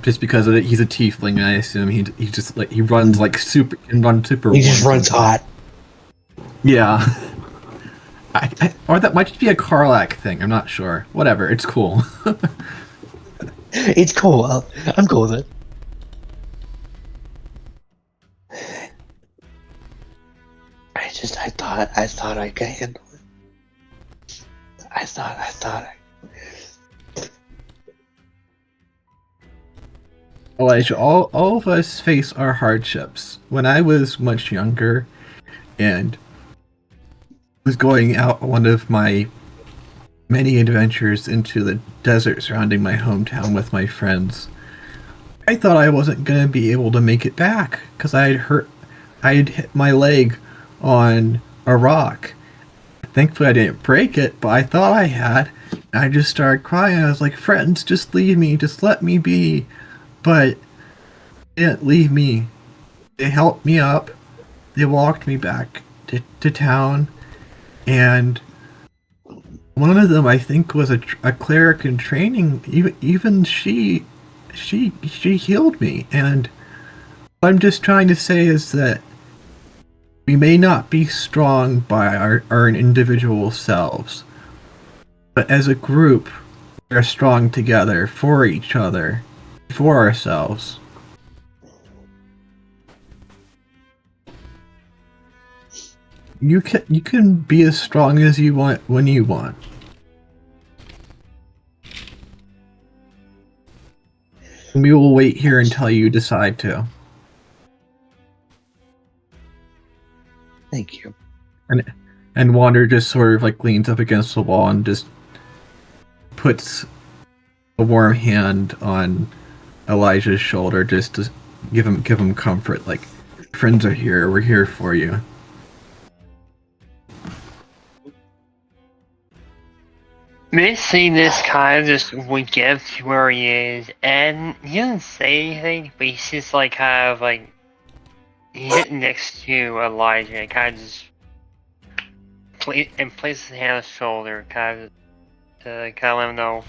Just because of it, he's a tiefling, and I assume he just like he runs like super can run super. He just warm runs sometimes. hot. Yeah. Or that might just be a Karlak thing. I'm not sure. Whatever. It's cool. It's cool. I'm cool with it. I thought I could handle it. I thought Elijah, all of us face our hardships. When I was much younger and was going out on one of my many adventures into the desert surrounding my hometown with my friends, I thought I wasn't going to be able to make it back because I had hit my leg on a rock. Thankfully, I didn't break it, but I thought I had. And I just started crying. I was like, friends, just leave me. Just let me be. But they didn't leave me. They helped me up. They walked me back to town. And one of them, I think, was a cleric in training. Even she healed me. And what I'm just trying to say is that we may not be strong by our individual selves, but as a group, we are strong together for each other, for ourselves. You can be as strong as you want when you want. And we will wait here until you decide to. Thank you. And Wander just sort of like leans up against the wall and just puts a warm hand on Elijah's shoulder just to give him comfort. Like, friends are here. We're here for you. Miss seeing this kind of just wink up to where he is, and he doesn't say anything, but he's just like kind of like he's sitting next to Elijah and kind of just places his hand on his shoulder, kind of to kind of let him know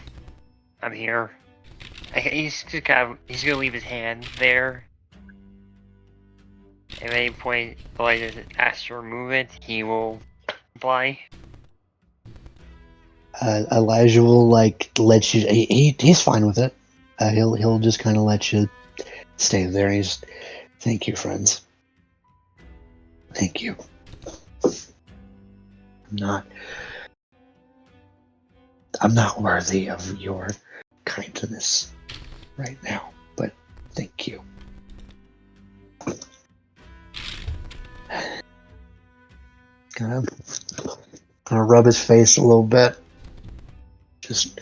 I'm here. He's gonna leave his hand there. At any point Elijah asks to remove it, he will comply. Elijah will like let you. He's fine with it. He'll just kind of let you stay there. He's thank you, friends. Thank you. I'm not worthy of your kindness right now, but thank you. Gonna rub his face a little bit. Just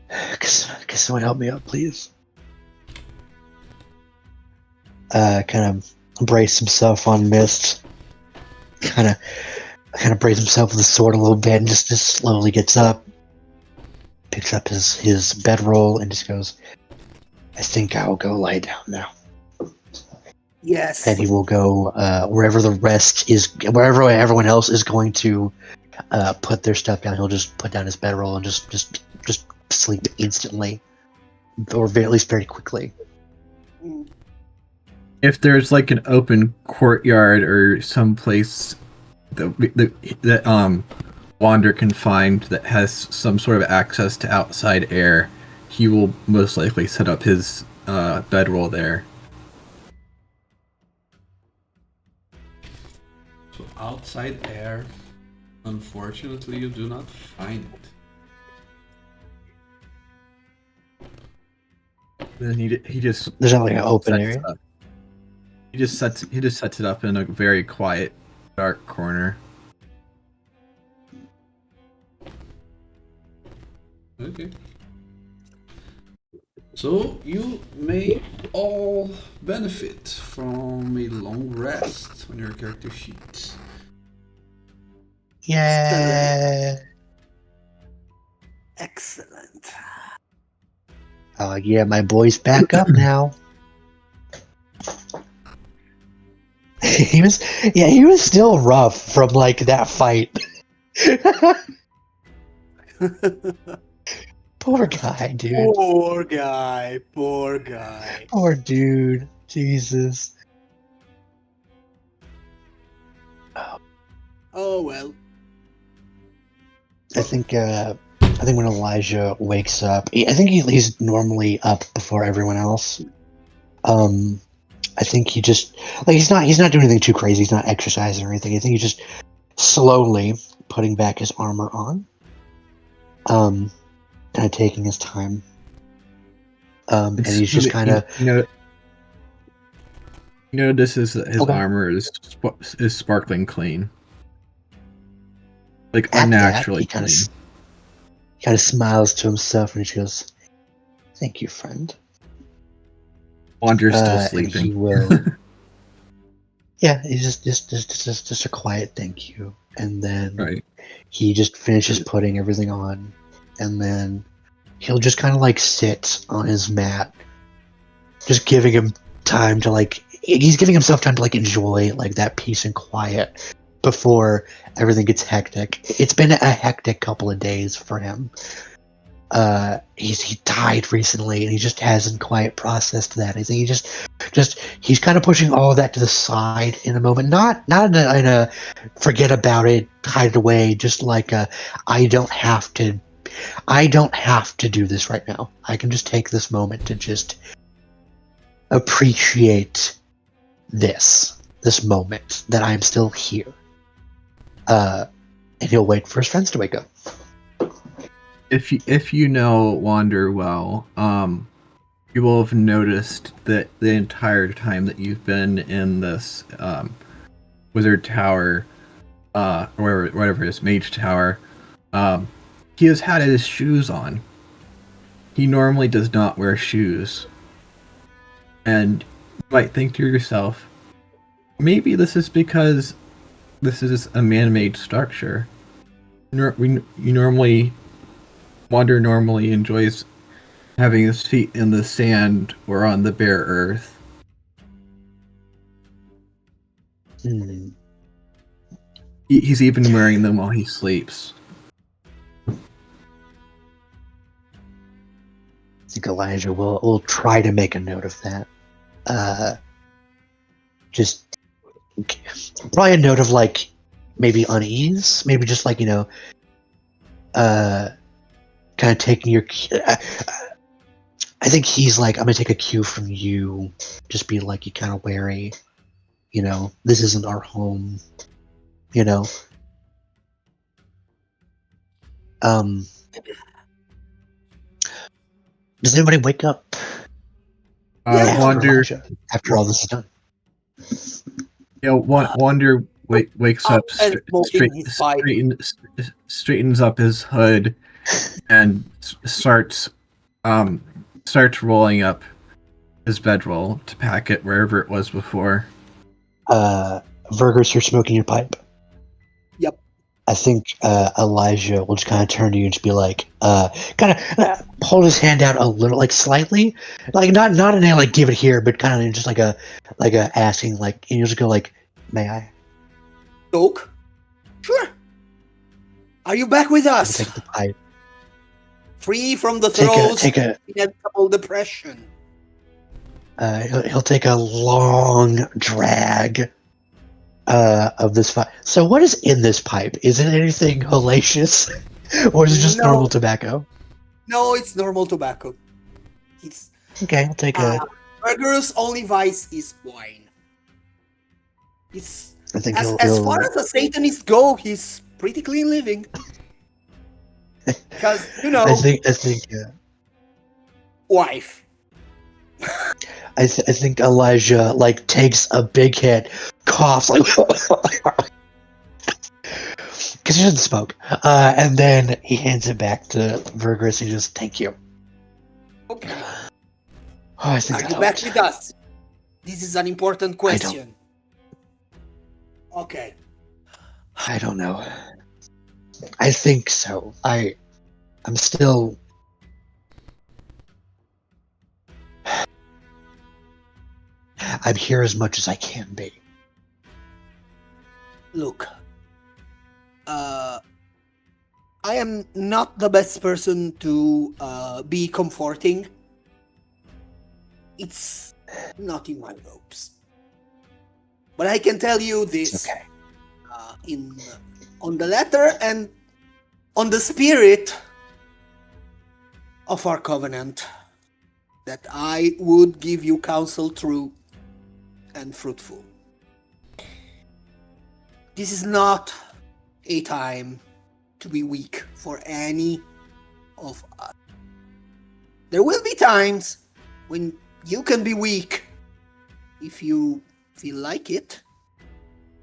can someone help me up, please? Kind of brace himself on Mist. Kind of brace himself with the sword a little bit, and just slowly gets up, picks up his bedroll, and just goes, "I think I'll go lie down now." Yes. And he will go wherever everyone else is going to put their stuff down. He'll just put down his bedroll and just sleep instantly, or at least very quickly. If there's like an open courtyard or some place that Wander can find that has some sort of access to outside air, he will most likely set up his bedroll there. So outside air, unfortunately, you do not find it. Then he just There's not like an open sets area. it up. He just sets it up in a very quiet, dark corner. Okay. So you may all benefit from a long rest on your character sheet. Yeah. Excellent. Yeah, my boy's back up now. he was, yeah, he was still rough from like that fight. Poor guy, dude. Poor guy. Poor guy. Poor dude. Jesus. Oh well. I think when Elijah wakes up, I think he's normally up before everyone else. I think he just like he's not doing anything too crazy. He's not exercising or anything. I think he's just slowly putting back his armor on. Kind of taking his time. And he's just kind of you notices that his Okay. armor is sparkling clean, like at that, unnaturally he kind clean. of smiles to himself and he goes, "Thank you, friend." Wander's still And sleeping. he will. Yeah, he's just a quiet thank you, and then Right. he just finishes putting everything on, and then he'll just kind of like sit on his mat, just giving him time to like. He's giving himself time to like enjoy like that peace and quiet before everything gets hectic. It's been a hectic couple of days for him. He died recently, and he just hasn't quite processed that. I think he just he's kind of pushing all of that to the side in a moment. Not in a forget about it, hide it away. Just like I don't have to do this right now. I can just take this moment to just appreciate this moment that I'm still here. And he'll wait for his friends to wake up. If you know Wander well, you will have noticed that the entire time that you've been in this wizard tower, or whatever it is, mage tower, he has had his shoes on. He normally does not wear shoes, and you might think to yourself, maybe this is because this is a man-made structure. Wander normally enjoys having his feet in the sand or on the bare earth. Hmm. He's even wearing them while he sleeps. I think Elijah will try to make a note of that. Just probably a note of like maybe unease, maybe just like kind of taking your. I think he's like, I'm gonna take a cue from you. Just be like, you kind of wary. This isn't our home. Does anybody wake up after Wander, Elijah, after all this is done? Wander wakes up, And smoking his pipe. straightens up his hood, and starts rolling up his bedroll to pack it wherever it was before. Vergers, you're smoking your pipe. Yep. I think Elijah will just kind of turn to you and just be like, kind of hold his hand out a little, like slightly, like not in a like give it here, but kind of just like a asking, like, and you'll just go like, may I? Doke? Sure. Are you back with He'll us? take the pipe. Free from the throes Take a. of inevitable depression. He'll take a long drag of this pipe. So what is in this pipe? Is it anything hellacious? Or is it just No. normal tobacco? No, it's normal tobacco. It's Okay, I'll take a. Burger's only vice is wine. It's I think as far as the Satanists go, he's pretty clean living. Because I think wife. I think Elijah like takes a big hit, coughs like because he doesn't smoke, and then he hands it back to Vergris. He just thank you. Okay. Oh, I think Are that you back helped. with us? This is an important question. Okay. I don't know. I think so. I'm still. I'm here as much as I can be. Look, I am not the best person to be comforting. It's not in my ropes. But I can tell you this It's okay. On the letter and on the spirit of our covenant, that I would give you counsel true and fruitful. This is not a time to be weak for any of us. There will be times when you can be weak if you feel like it.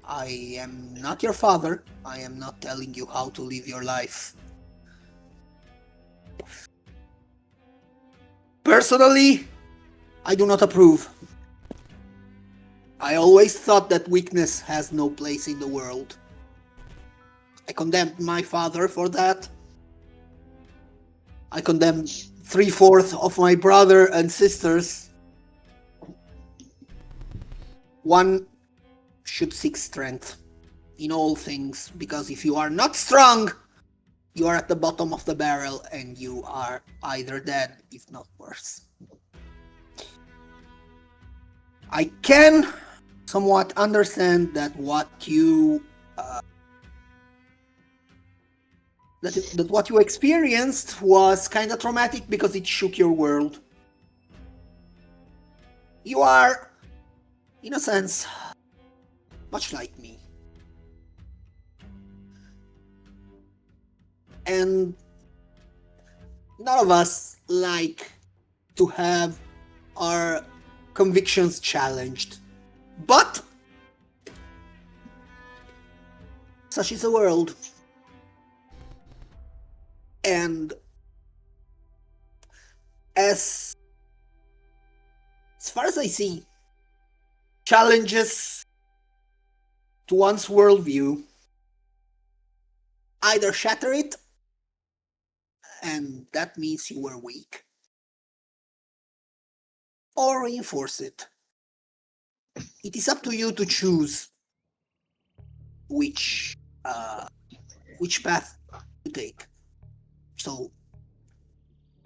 I am not your father. I am not telling you how to live your life. Personally, I do not approve. I always thought that weakness has no place in the world. I condemned my father for that. I condemned 3/4 of my brother and sisters. One should seek strength in all things, because if you are not strong, you are at the bottom of the barrel and you are either dead, if not worse. I can somewhat understand that what you that what you experienced was kind of traumatic because it shook your world. You are, in a sense, much like me. And none of us like to have our convictions challenged. But such is the world. And as far as I see, challenges to one's worldview either shatter it, and that means you were weak, or reinforce it. It is up to you to choose which path to take. So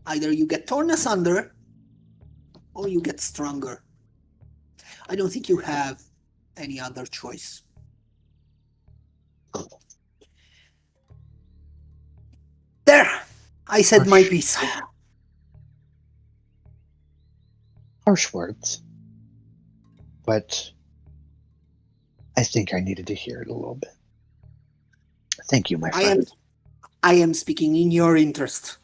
either you get torn asunder or you get stronger. I don't think you have any other choice. There, I said my piece. Harsh words. But I think I needed to hear it a little bit. Thank you, my friend. I am speaking in your interest.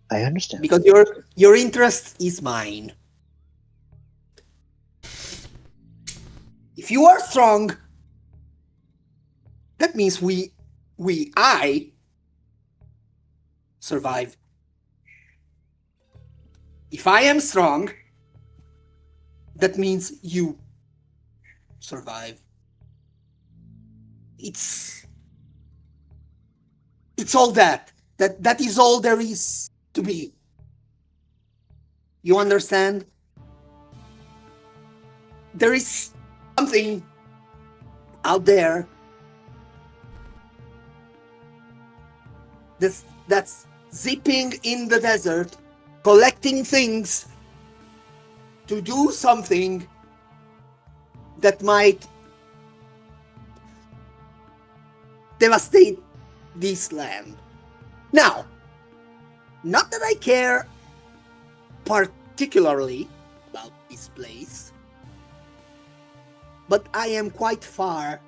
I understand. Because your interest is mine. If you are strong, that means I survive. If I am strong, that means you survive. It's all that. That is all there is to be. You understand? There is something out there that's zipping in the desert, collecting things to do something that might devastate this land. Now, not that I care particularly about this place, but I am quite far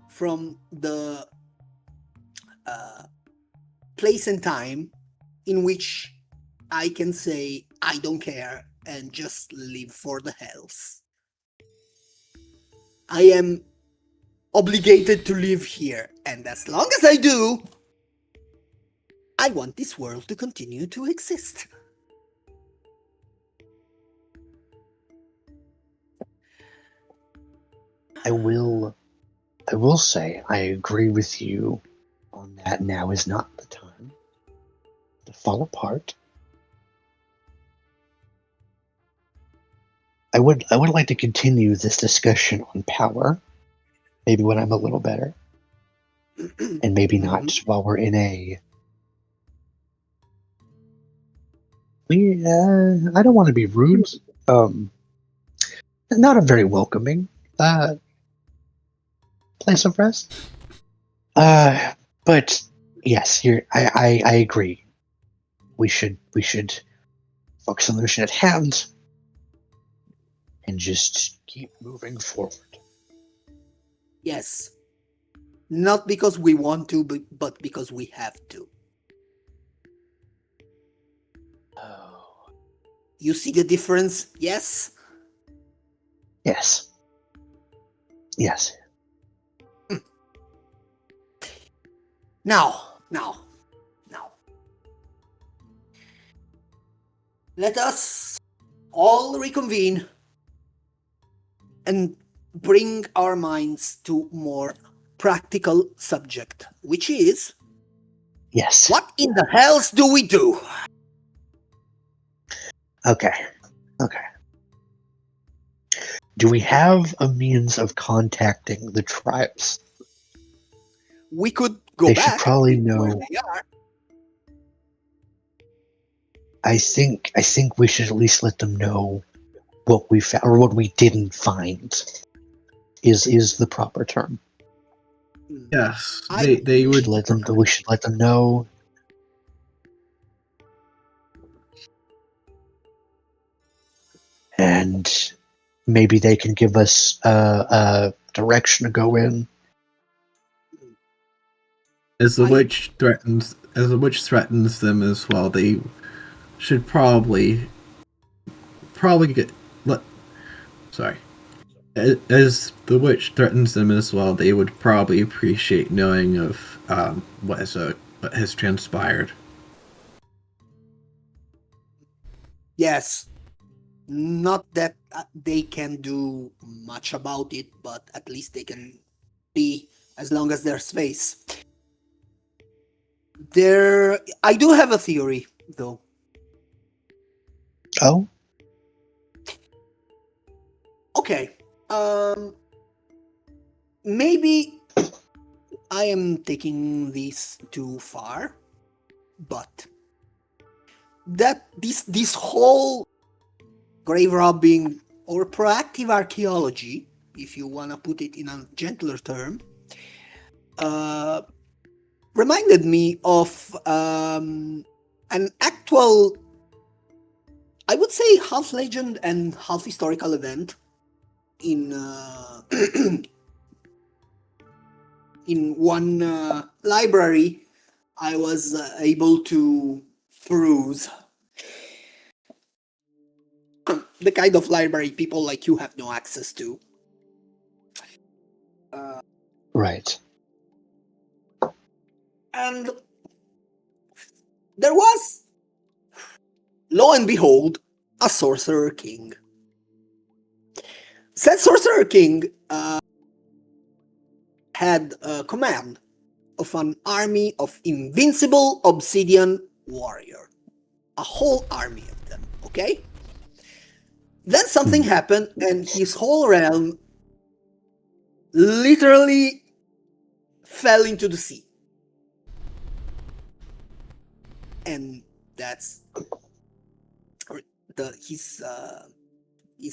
from the place and time in which I can say I don't care and just live for the hells. I am obligated to live here, and as long as I do, I want this world to continue to exist. I will say I agree with you on that. Now is not the time to fall apart. I would like to continue this discussion on power Maybe when I'm a little better. And maybe not while we're in a... I don't want to be rude. Not a very welcoming place of rest. But yes, I agree. We should focus on the mission at hand and just keep moving forward. Yes. Not because we want to, but because we have to. Oh. You see the difference? Yes? Yes. Yes. Now. Let us all reconvene and bring our minds to more practical subject, which is, Yes. what in the hells do we do? Okay. Do we have a means of contacting the tribes? We could go They back should probably to where know. they are. I think we should at least let them know what we found or what we didn't find. Is the proper term. Yes, I- they We would. should let them know. And maybe they can give us a direction to go in. As the witch threatens them as well, they should probably get. Sorry. As the witch threatens them as well, they would probably appreciate knowing of what has transpired. Yes. Not that they can do much about it, but at least they can be, as long as there's space. I do have a theory, though. Oh? Okay. Maybe I am taking this too far, but this whole grave robbing or proactive archaeology, if you want to put it in a gentler term, reminded me of an actual, I would say, half legend and half historical event in in one library I was able to peruse. The kind of library people like you have no access to. Right. And there was, lo and behold, a Sorcerer King. Said Sorcerer King had command of an army of invincible obsidian warrior. A whole army of them, okay? Then something happened and his whole realm literally fell into the sea. And that's his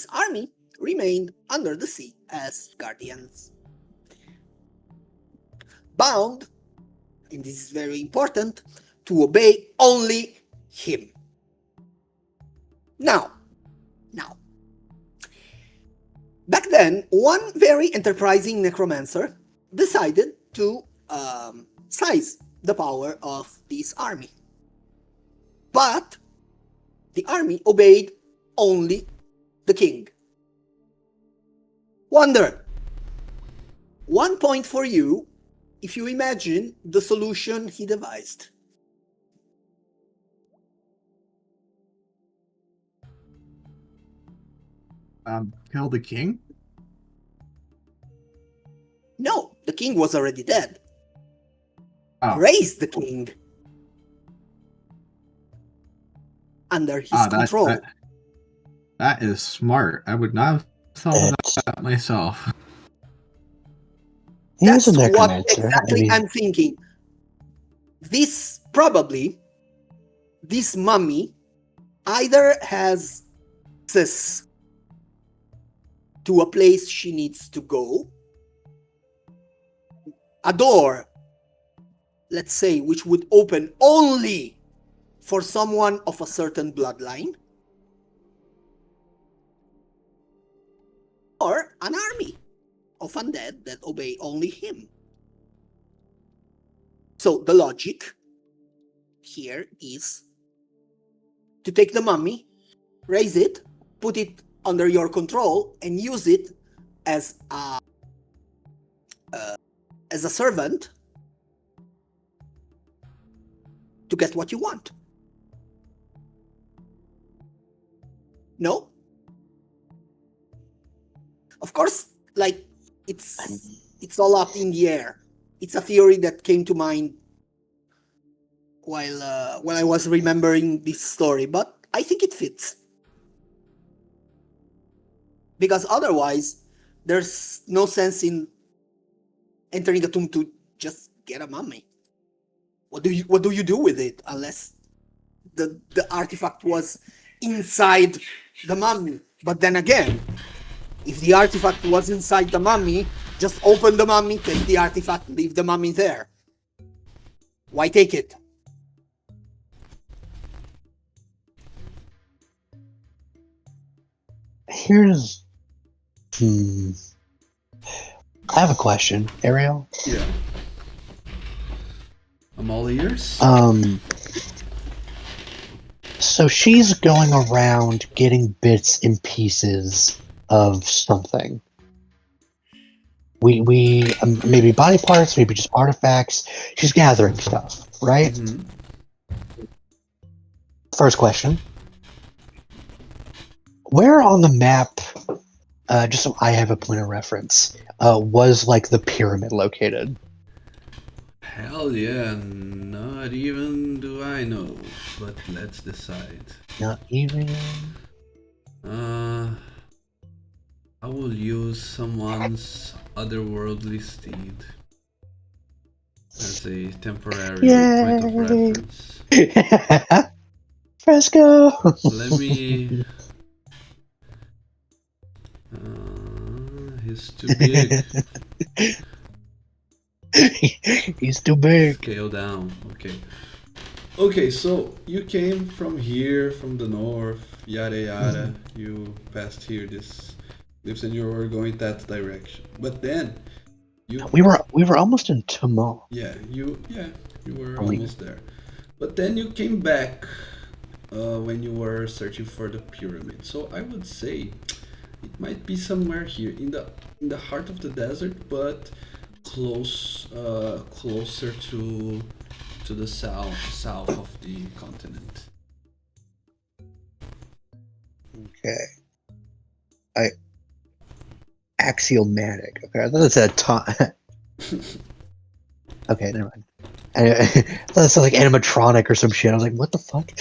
army remained under the sea as guardians, bound, and this is very important, to obey only him. Now, back then, one very enterprising necromancer decided to size the power of this army. But the army obeyed only the king. Wonder. 1 point for you if you imagine the solution he devised. Kill the king? No, the king was already dead. Oh. Raise the king under his control. That is smart. I would not have thought of that myself. He was That's a what necromancer. exactly I mean, I'm thinking. This mummy either has access to a place she needs to go, a door, let's say, which would open only for someone of a certain bloodline, or an army of undead that obey only him. So the logic here is to take the mummy, raise it, put it under your control, and use it as a servant to get what you want. No? Of course, like, it's all up in the air. It's a theory that came to mind while I was remembering this story, but I think it fits. Because otherwise, there's no sense in entering a tomb to just get a mummy. What do you do with it unless the artifact was inside the mummy? But then again, if the artifact was inside the mummy, just open the mummy, take the artifact, leave the mummy there. Why take it? here's. I have a question, Ariel. Yeah. I'm all ears. So she's going around getting bits and pieces of something. We maybe body parts, maybe just artifacts. She's gathering stuff, right? Mhm. First question. Where on the map, just so I have a point of reference, was like the pyramid located? Hell yeah, not even do I know, but let's decide. Not even. I will use someone's otherworldly steed as a temporary point of Yay! reference. Fresco! Let me. He's too big. He's too big. Scale down. Okay. Okay, so you came from here, from the north, yada yada. You passed here, this lives, and you were going that direction. But then you We were almost in Tumon. you were Only- almost there. But then you came back when you were searching for the pyramid. So I would say it might be somewhere here in the heart of the desert, but closer to the south of the continent. Okay. Axiomatic. Okay, I thought it said Okay, never mind. I thought it sounded like animatronic or some shit. I was like, what the fuck?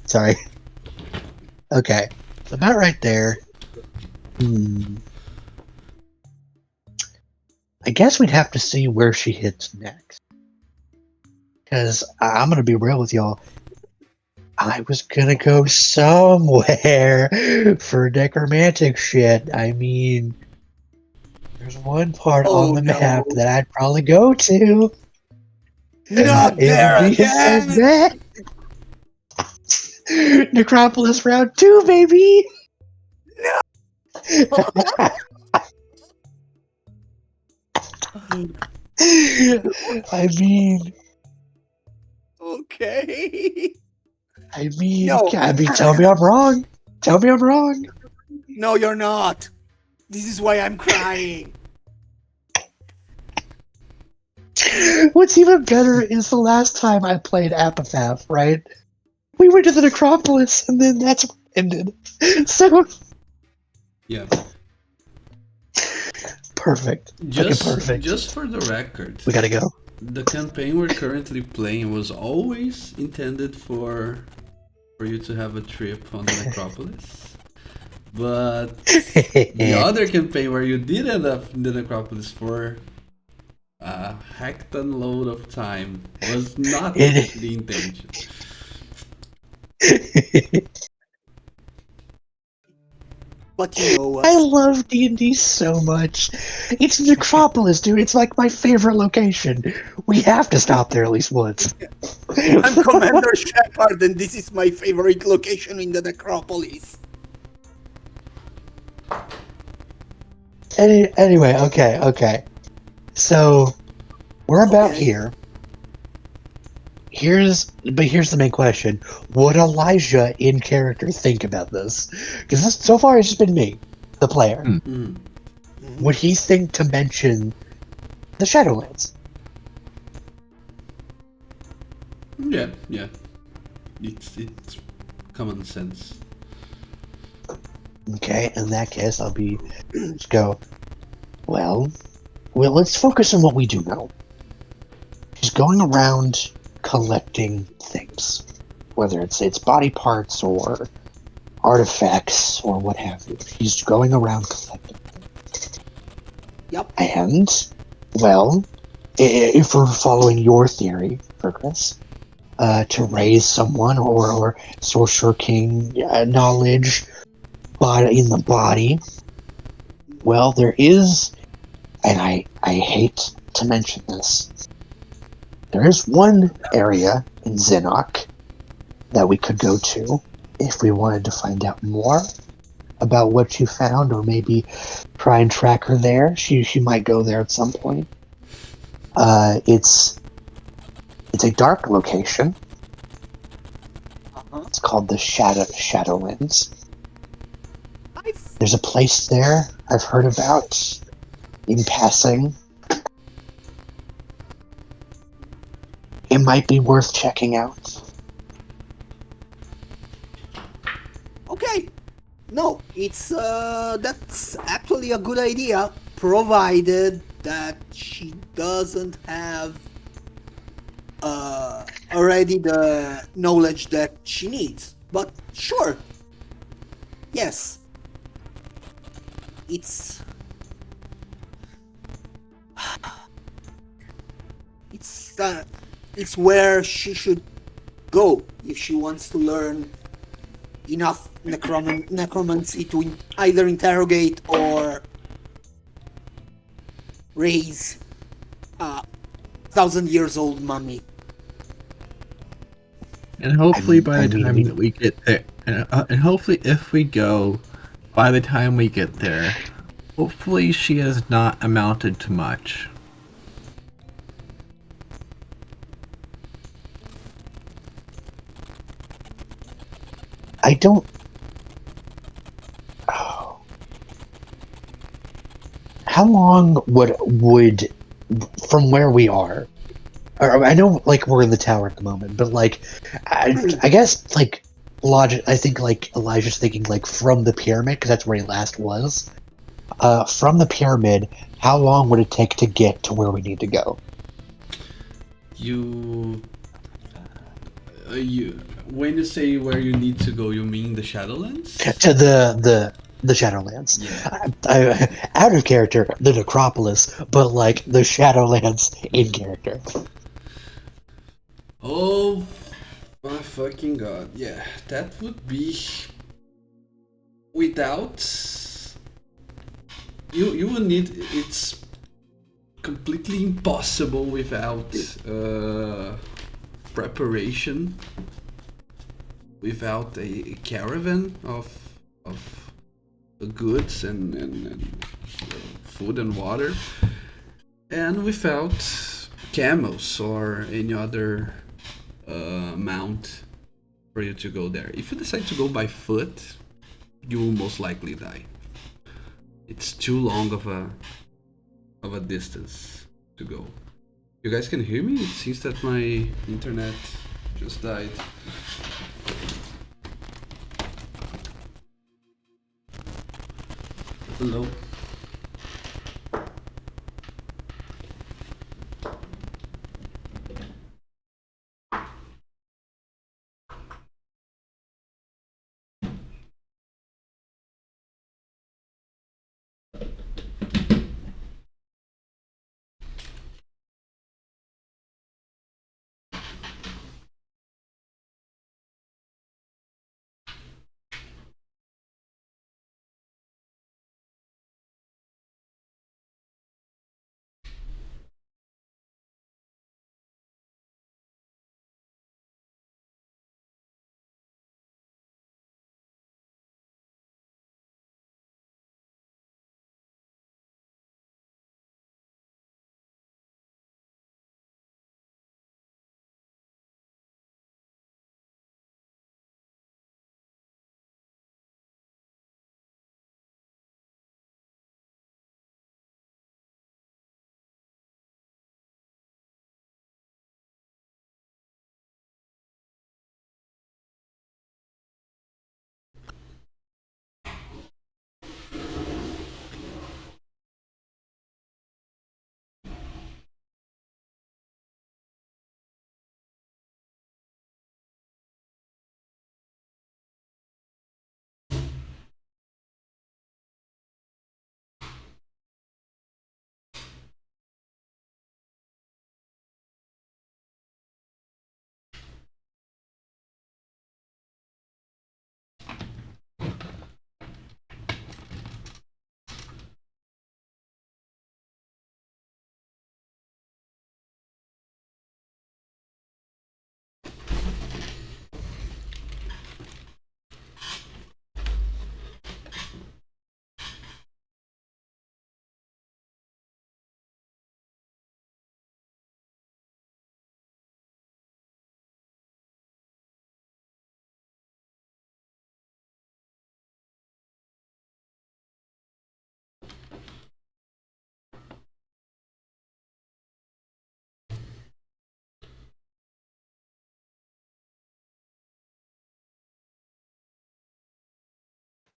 Sorry. Okay. So about right there. I guess we'd have to see where she hits next. Because I'm going to be real with y'all. I was going to go somewhere for necromantic shit. I mean, there's one part on the map that I'd probably go to. Not there again! Necropolis round 2, baby! I mean, Okay. no. Tell me I'm wrong. Tell me I'm wrong. No, you're not. This is why I'm crying. What's even better is the last time I played Apathath, right? We went to the Necropolis, and then that's what ended. So Yeah. perfect. Just, Fucking perfect. just for the record, We gotta go. the campaign we're currently playing was always intended for you to have a trip on the Necropolis. But the other campaign where you did end up in the necropolis for a hecton load of time was not It- the intention. But you know I us. love D&D so much. It's Necropolis, dude. It's like my favorite location. We have to stop there at least once. I'm Commander Shepard, and this is my favorite location in the necropolis. Anyway, okay. So we're about Okay. here. Here's the main question: would Elijah in character think about this? Because so far it's just been me, the player. Mm. Would he think to mention the Shadowlands? Yeah. It's common sense. Okay, in that case, I'll be just go. Well, let's focus on what we do know. She's going around collecting things, whether it's body parts or artifacts or what have you. She's going around collecting things. Yep. And, well, if we're following your theory, Fergus, to raise someone or Sorcerer King knowledge in the body, well, there is, and I hate to mention this, there is one area in Zinok that we could go to if we wanted to find out more about what she found, or maybe try and track her there. She might go there at some point. It's a dark location. Uh-huh. It's called the Shadowlands. I've There's a place there I've heard about in passing. It might be worth checking out. Okay. No, it's that's actually a good idea, provided that she doesn't have already the knowledge that she needs. But sure. Yes. It's it's where she should go if she wants to learn enough necromancy to either interrogate or raise a 1,000 years old mummy. And hopefully by I the mean, time that we get there, and hopefully if we go, by the time we get there, hopefully she has not amounted to much. I don't. Oh. How long would from where we are? Or, I know, like, we're in the tower at the moment, but like, I guess like logic. I think like Elijah's thinking like from the pyramid because that's where he last was. From the pyramid, how long would it take to get to where we need to go? You when you say where you need to go, you mean the Shadowlands? To the Shadowlands. Yeah. Out of character, the Necropolis, but like the Shadowlands in character. Oh my fucking god! Yeah, that would be without you would need it's completely impossible without preparation, without a caravan of goods and food and water, and without camels or any other mount for you to go there. If you decide to go by foot, you will most likely die. It's too long of a distance to go. You guys can hear me? It seems that my internet just died. Hello?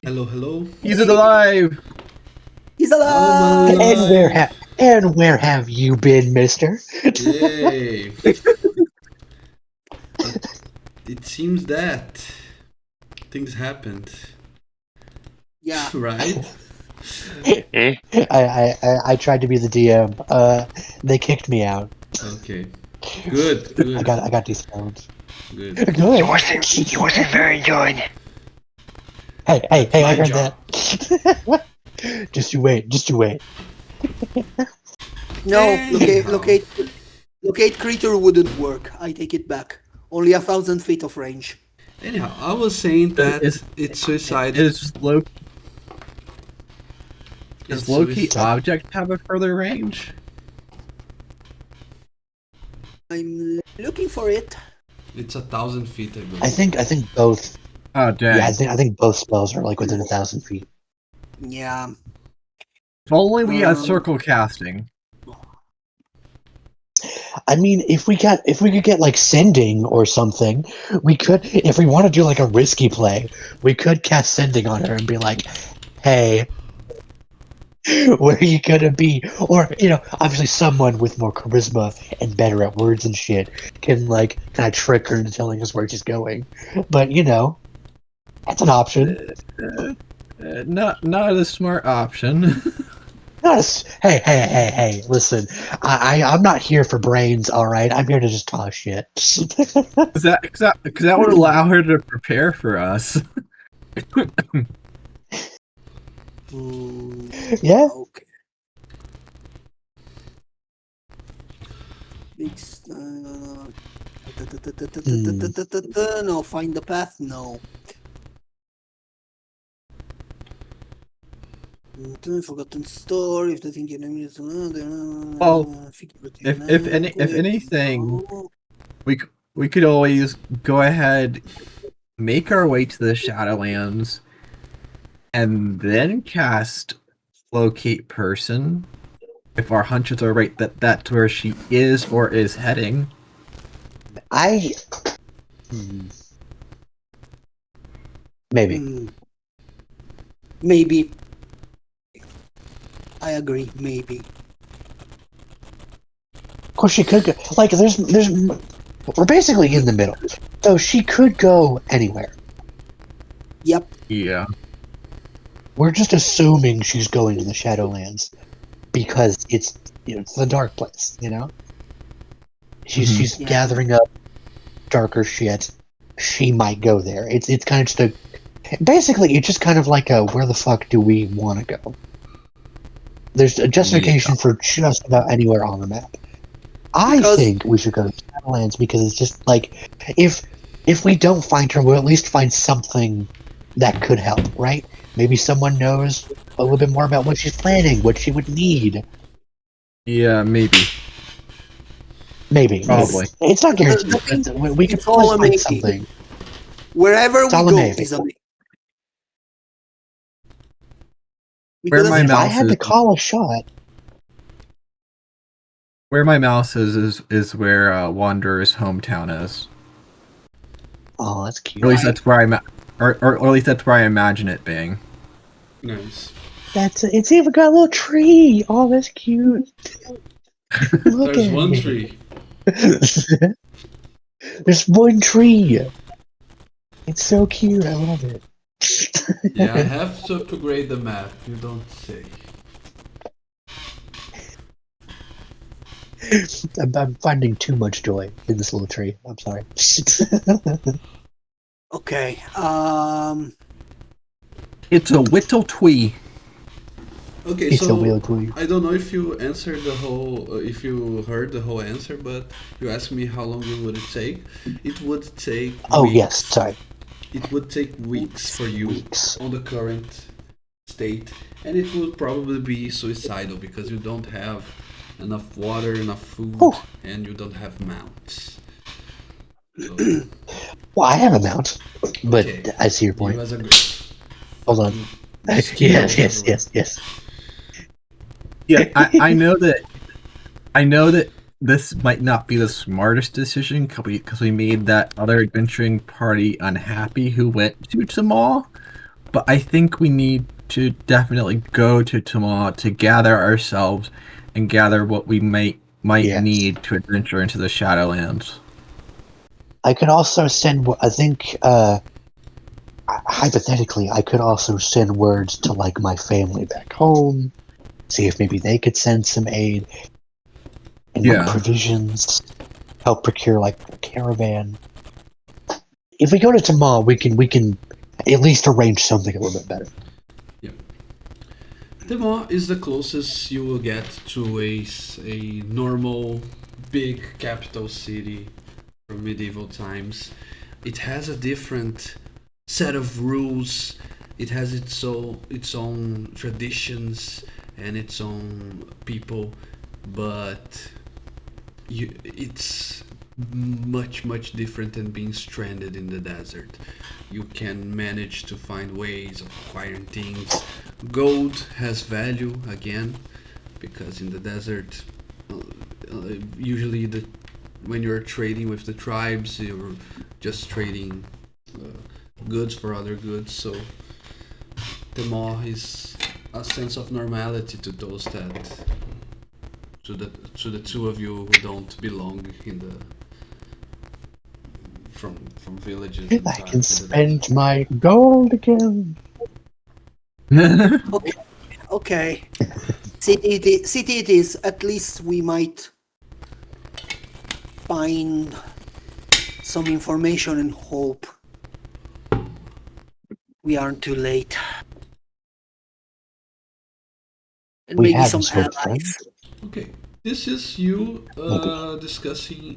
Hello, hello. He's alive! He's alive! Alive. And where have you been, mister? Yay! It seems that things happened, Yeah. right? I tried to be the DM. They kicked me out. Okay. Good, I good, got dethroned. good. Good. He wasn't very good. Hey, I My heard job. that. Just you wait. No, Anyhow. locate creature wouldn't work. I take it back. Only 1,000 feet of range. Anyhow, I was saying that it's suicide. Does It's Loki suicide. object have a further range? I'm looking for it. It's 1,000 feet, I believe. I think both. Oh dang! Yeah, I think both spells are like within 1,000 feet. Yeah. If only we had Um, circle casting. I mean, if we could get like sending or something, we could. If we want to do like a risky play, we could cast sending on her and be like, "Hey, where are you gonna be?" Or obviously someone with more charisma and better at words and shit can like kind of trick her into telling us where she's going. But that's an option. Not a smart option. Hey, listen, I'm not here for brains, all right? I'm here to just toss shit. Cause that would allow her to prepare for us. Yeah. Okay. No, find the path. No. Forgotten story. If the thing you Well, if anything, we could always go ahead, make our way to the Shadowlands, and then cast locate person. If our hunches are right, that's where she is or is heading. Maybe. Maybe. I agree. Maybe. Of course, she could go. Like, we're basically in the middle, so she could go anywhere. Yep. Yeah. We're just assuming she's going to the Shadowlands. because it's it's the dark place. She's Yeah. gathering up darker shit. She might go there. It's kind of just basically it's just kind of like a where the fuck do we want to go? There's a justification for just about anywhere on the map. I Because- think we should go to Shadowlands because it's just like if we don't find her, we'll at least find something that could help, right? Maybe someone knows a little bit more about what she's planning, what she would need. Yeah, maybe. Maybe. Probably. It's not guaranteed. The thing- but we can it's all always find maybe. something. Wherever It's we all a go maybe. is a maybe. Where Because my If I mouse had to is- call a shot, Where my mouse is where Wanderer's hometown is. oh, that's cute. Or at least that's where or at least that's where I imagine it being. Nice. It's even got a little tree. Oh, that's cute. Look There's at one me. tree. There's one tree. It's so cute. I love it. Yeah, I have to upgrade the map. You don't say. I'm finding too much joy in this little tree. I'm sorry. okay, It's a whittle twee. Okay, It's a so real tree. I don't know if you answered the whole, if you heard the whole answer, but you asked me how long it would take. It would take. Oh weeks. yes, sorry. It would take weeks for you Weeks. on the current state, and it would probably be suicidal because you don't have enough water, enough food, Whew. and you don't have mounts. So, Well, I have a mount, but Okay. I see your you point. as a girl. Hold on. Mosquitoes yes, everywhere. yes. Yeah, I know that this might not be the smartest decision because we made that other adventuring party unhappy who went to Tamal, but I think we need to definitely go to Tamal to gather ourselves and gather what we might Yes. need to adventure into the Shadowlands. I could also send. I think, hypothetically, I could also send words to like my family back home, see if maybe they could send some aid and Yeah. like provisions, help procure like a caravan. If we go to Tamal, we can at least arrange something a little bit better. Demar is the closest you will get to a normal big capital city from medieval times. It has a different set of rules. It has its own traditions and its own people, but it's much different than being stranded in the desert. You can manage to find ways of acquiring things. Gold has value again, because in the desert, usually when you're trading with the tribes, you're just trading goods for other goods. So the more is a sense of normality to those that to the two of you who don't belong in the from villages. and I tribes can in the spend my gold again. okay. City it is. At least we might find some information and hope we aren't too late. And We maybe have some this hope, allies. friend. Okay, this is you discussing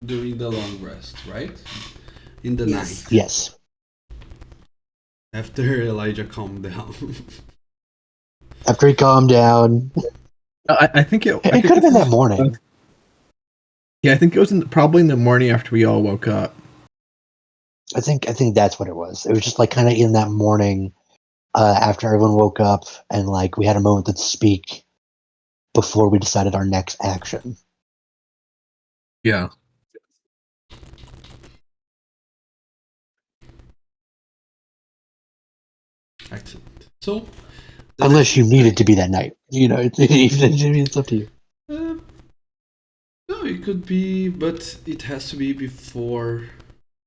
during the long rest, right? In the Yes. night, Yes. after Elijah calmed down. After he calmed down, I think it. it could have been that morning. Yeah, I think it was probably in the morning after we all woke up. I think that's what it was. It was just like kind of in that morning, after everyone woke up, and like we had a moment to speak before we decided our next action. Yeah. Excellent. So, the Unless you next- need it to be that night, it's up to you. No, it could be, but it has to be before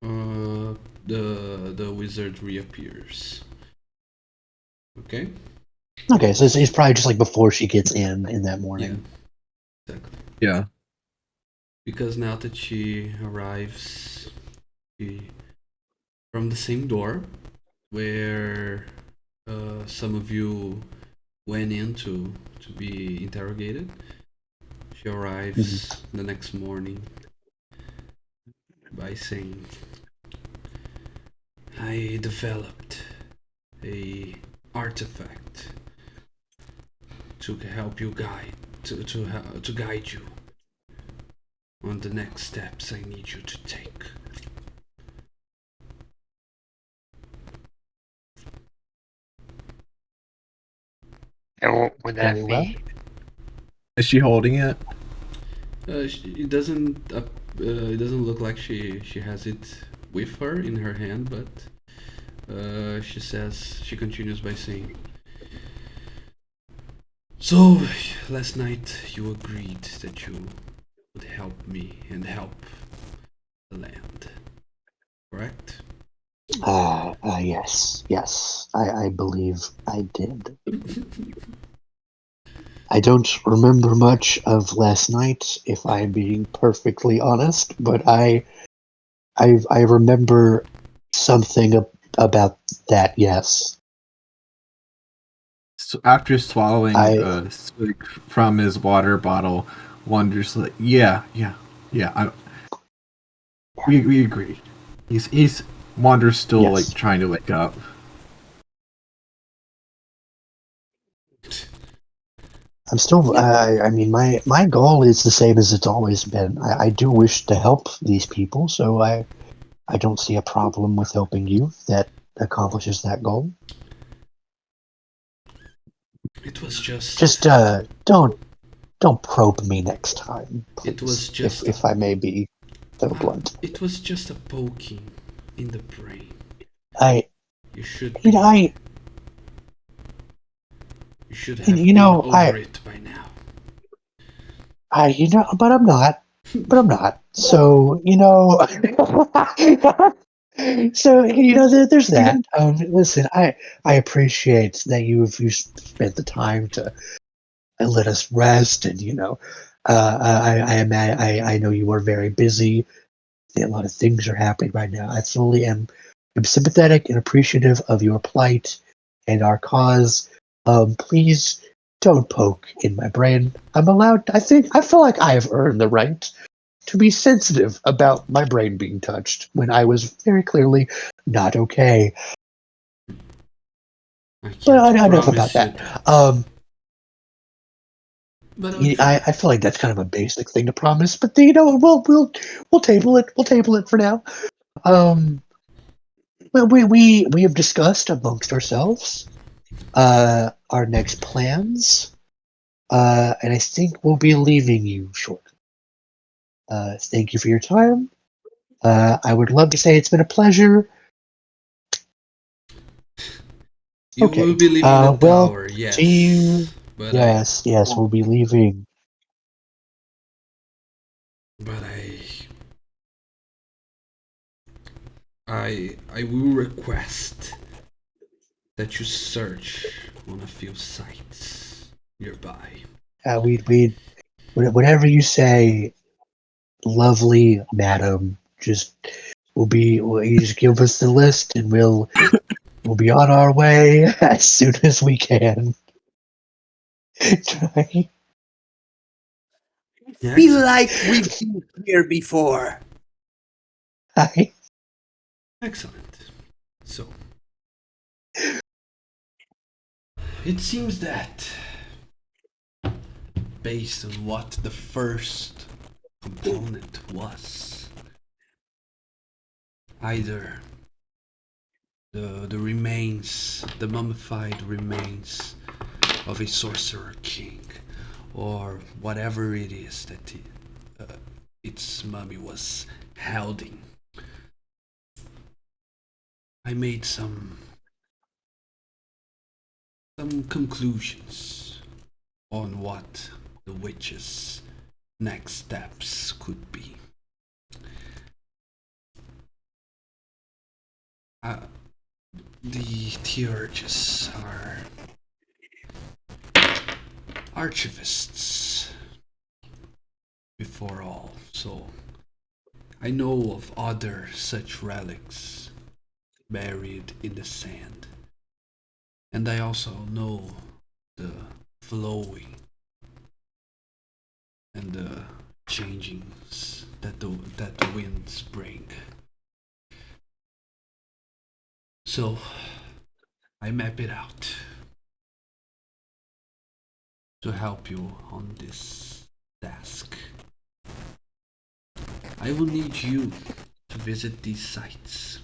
the wizard reappears. Okay. Okay, so it's probably just like before she gets in that Yeah, morning. exactly. Yeah. Because now that she arrives from the same door where some of you went in to be interrogated, she arrives the next morning by saying, I developed a artifact to help you to guide you on the next steps I need you to take. And what would that Very well. be? Is she holding it? It doesn't it doesn't look like she has it with her in her hand, but she continues by saying, so last night you agreed that you would help me and help the land, correct? Yes. I believe I did. I don't remember much of last night, if I'm being perfectly honest, but I remember something about that. Yes, So after swallowing I a swig from his water bottle, Wander's like, yeah. We agree. He's Wander's still like yes. trying to wake up. I'm still. I mean, my goal is the same as it's always been. I do wish to help these people, so I don't see a problem with helping you. That accomplishes that goal. It was just Just don't probe me next time, it was please. just If I may be so a blunt. it was just a poking in the brain. I You should you know be I you should have you been know over it by now. but I'm not. But I'm not. So so there's that. Listen, I appreciate that you spent the time to let us rest, and I know you are very busy. A lot of things are happening right now. I fully am sympathetic and appreciative of your plight and our cause. Please don't poke in my brain. I'm allowed. I feel like I have earned the right to be sensitive about my brain being touched when I was very clearly not okay. I But can't enough about promise you that. that. But I'll try. I feel like that's kind of a basic thing to promise, but we'll table it. We'll table it for now. Um, well, we have discussed amongst ourselves our next plans, and I think we'll be leaving you shortly. Thank you for your time. I would love to say it's been a pleasure. You will Okay. be leaving the Well, tower, see you. yes. But Yes, we'll be leaving. but I will request that you search on a few sites nearby. We whatever you say, lovely madam. You just give us the list, and we'll be on our way as soon as we can. Try. Feel Excellent. like we've been here before. Excellent. So it seems that based on what the first component was, either the remains, the mummified remains of a sorcerer king, or whatever it is that its mummy was holding. I made some conclusions on what the witch's next steps could be. Uh, the Theurges are archivists before all, so I know of other such relics buried in the sand. And I also know the flowing and the changings that the winds bring. So I map it out to help you on this task. I will need you to visit these sites,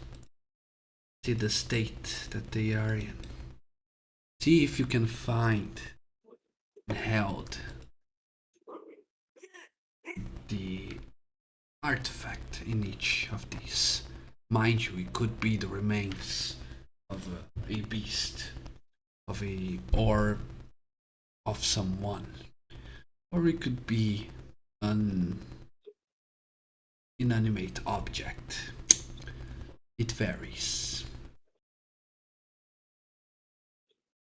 see the state that they are in, see if you can find and held the artifact in each of these. Mind you, it could be the remains of a beast, of a or of someone, or it could be an inanimate object. It varies.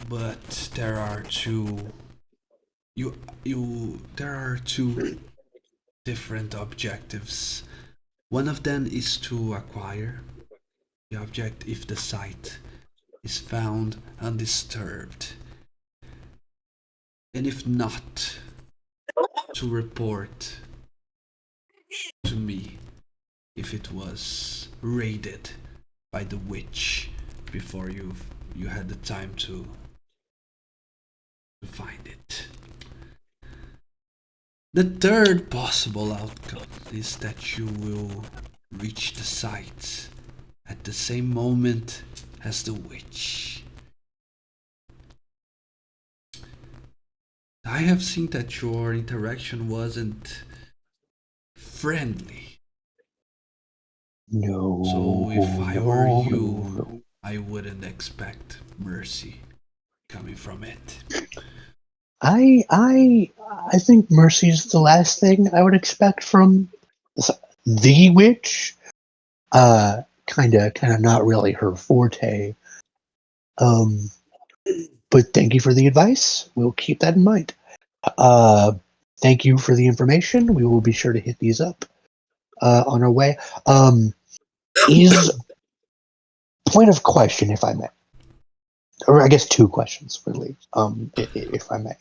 But there are two there are two different objectives. One of them is to acquire the object if the site is found undisturbed, and if not, to report to me if it was raided by the witch before you had the time to find it. The third possible outcome is that you will reach the site at the same moment as the witch. I have seen that your interaction wasn't friendly. No. So if I were no, you, no. I wouldn't expect mercy coming from it. I think mercy's the last thing I would expect from the witch. Kinda not really her forte. But thank you for the advice. We'll keep that in mind. Thank you for the information. We will be sure to hit these up on our way. Is point of question, if I may, or I guess two questions really, if I may.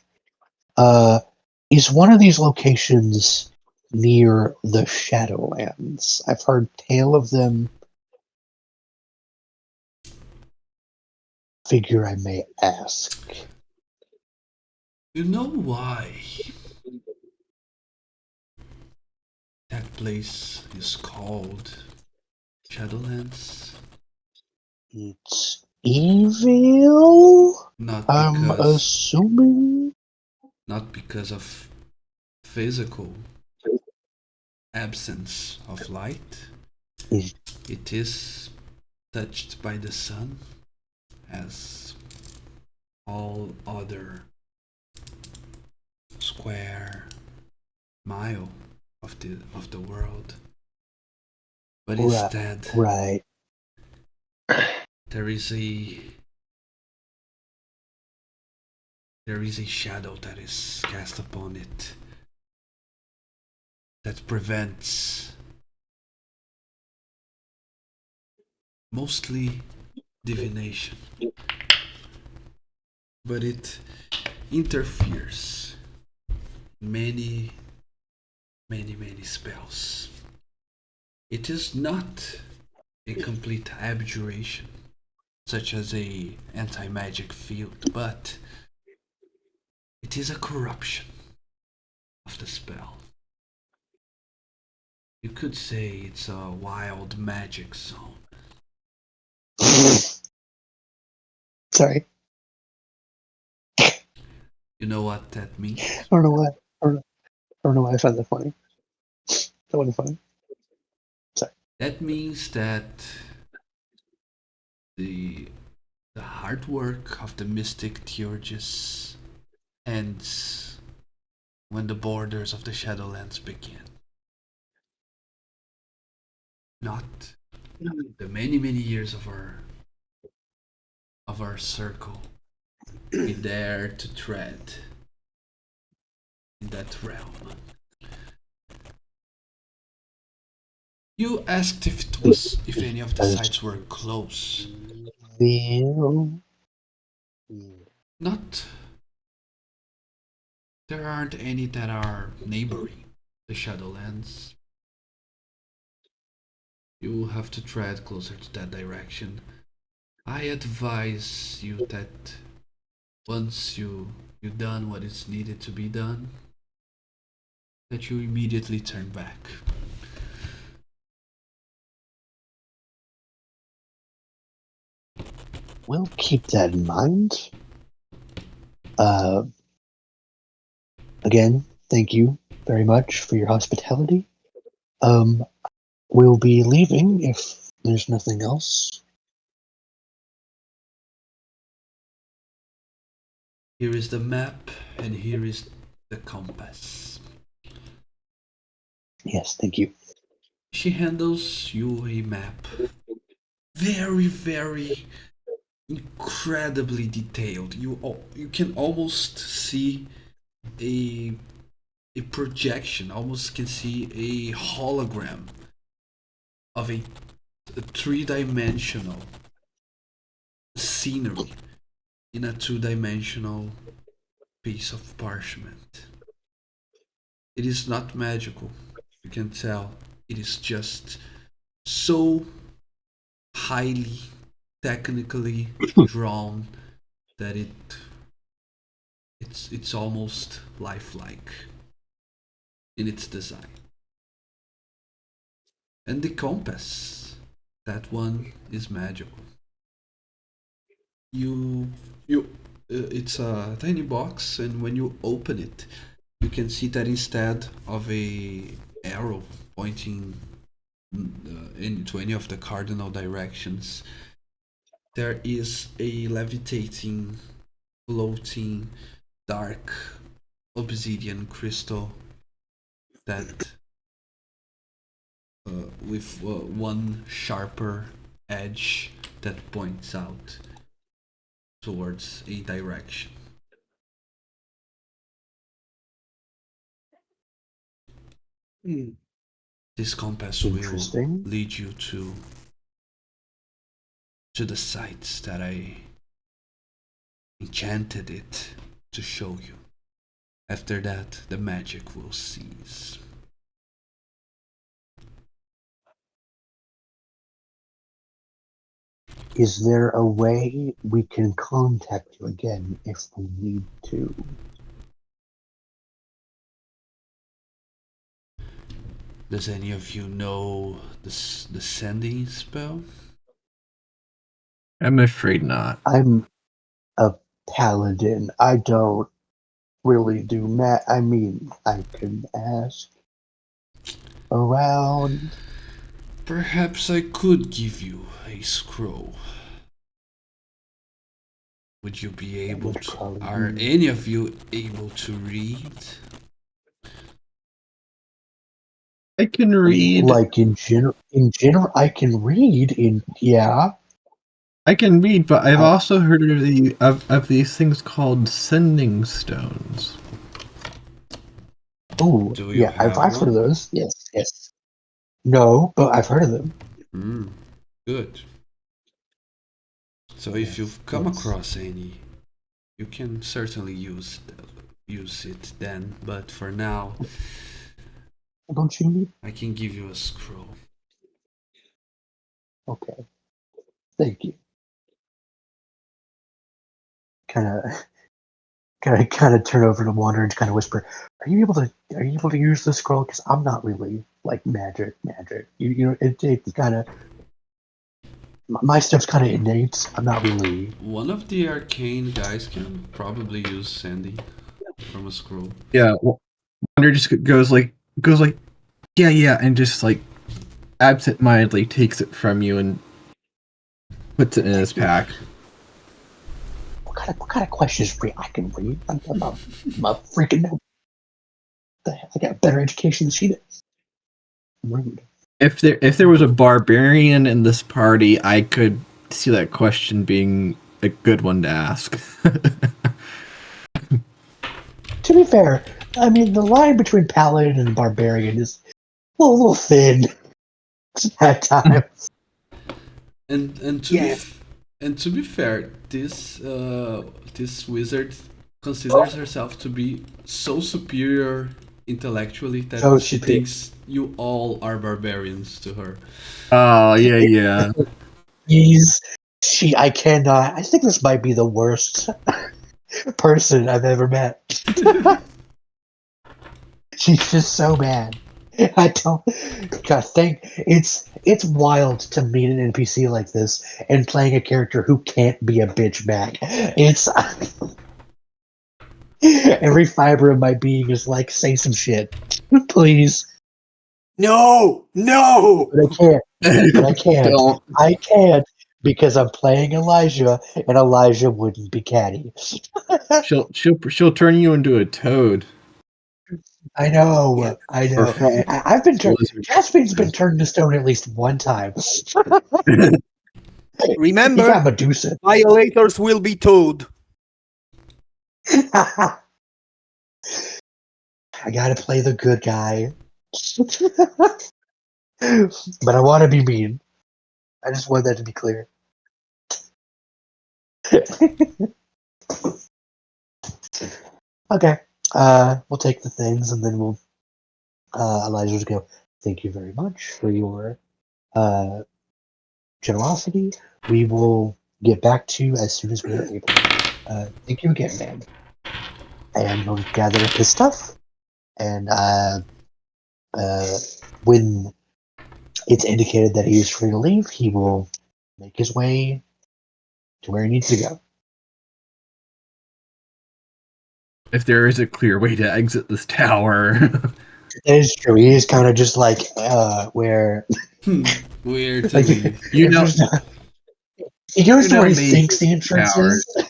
Is one of these locations near the Shadowlands? I've heard tale of them. Figure I may ask. You know why that place is called Shadowlands? It's evil? Not I'm because assuming. not because of physical absence of light. Is It is touched by the sun as all other square mile of the world. But instead right. there is a shadow that is cast upon it that prevents mostly divination, but it interferes many spells. It is not a complete abjuration such as a anti-magic field, but it is a corruption of the spell. You could say it's a wild magic zone. Sorry. You know what that means? I don't know why. I don't know why I found that funny. That wasn't funny. That means that the hard work of the mystic Theurgus ends when the borders of the Shadowlands begin. Not the many years of our circle we dare to tread in that realm. You asked if any of the sites were close. Well, Not. There aren't any that are neighboring the Shadowlands. You will have to tread closer to that direction. I advise you that once you've done what is needed to be done, that you immediately turn back. we'll keep that in mind. Again, thank you very much for your hospitality. We'll be leaving if there's nothing else. Here is the map, and here is the compass. Yes, thank you. She handles you a map. Very, very incredibly detailed. You can almost see a projection, almost can see a hologram of a three-dimensional scenery in a two-dimensional piece of parchment. It is not magical. You can tell it is just so highly technically drawn that it's almost lifelike in its design. And the compass, that one is magical. It's a tiny box, and when you open it, you can see that instead of a arrow pointing into any of the cardinal directions, there is a levitating, floating, dark obsidian crystal that with one sharper edge that points out towards a direction. This compass will Interesting. lead you to the sites that I enchanted it to show you. After that, the magic will cease. Is there a way we can contact you again if we need to? Does any of you know the sending spell? I'm afraid not. I'm a paladin. I don't really do I mean, I can ask around. Perhaps I could give you a scroll. Would you be able would to? probably Are be- any of you able to read? I can read. Like in general, I can read. I can read, but I've I- also heard of these things called sending stones. Oh, Do you yeah, I've have heard of one? those. Yes. No, but I've heard of them. Good. So if you've come yes. across any, you can certainly use it then. But for now, Don't you need? I can give you a scroll. Okay, thank you. Kind of turn over to Wander and kind of whisper, "Are you able to use this scroll? Because I'm not really like magic. You know, it's kind of my stuff's kind of innate. I'm not really. One of the arcane guys can probably use sending from a scroll. Yeah, Wonder just goes like, yeah, and just like absent-mindedly takes it from you and puts it in his pack. What kind of questions for I can read? I'm a freaking know. The hell, I got a better education than she does. Rude. If there was a barbarian in this party, I could see that question being a good one to ask. To be fair, I mean, the line between paladin and barbarian is a little thin at times. And Yes. to be fair, this wizard considers herself to be so superior intellectually that So she superior. thinks you all are barbarians to her. Oh yeah. I cannot. I think this might be the worst person I've ever met. She's just so bad. I don't. God, it's wild to meet an NPC like this and playing a character who can't be a bitch back. It's every fiber of my being is like, say some shit, please. No, no. But I can't. But I can't. Don't. I can't because I'm playing Elijah, and Elijah wouldn't be catty. She'll turn you into a toad. I know. Yeah. I Or know. fall. I've been turned. Lizard. Jaspine's been turned to stone at least one time. He Remember, got Medusa. violators will be towed. I gotta play the good guy. But I want to be mean. I just want that to be clear. Okay. We'll take the things and then we'll Elijah will go, thank you very much for your generosity. We will get back to you as soon as we are able. Thank you again, man. And we'll gather up his stuff. And when it's indicated that he is free to leave, he will make his way to where he needs to go. If there is a clear way to exit this tower. That is true. He is kind of just like where Where to like leave. You know- he goes to where he maybe thinks the entrance towers. is.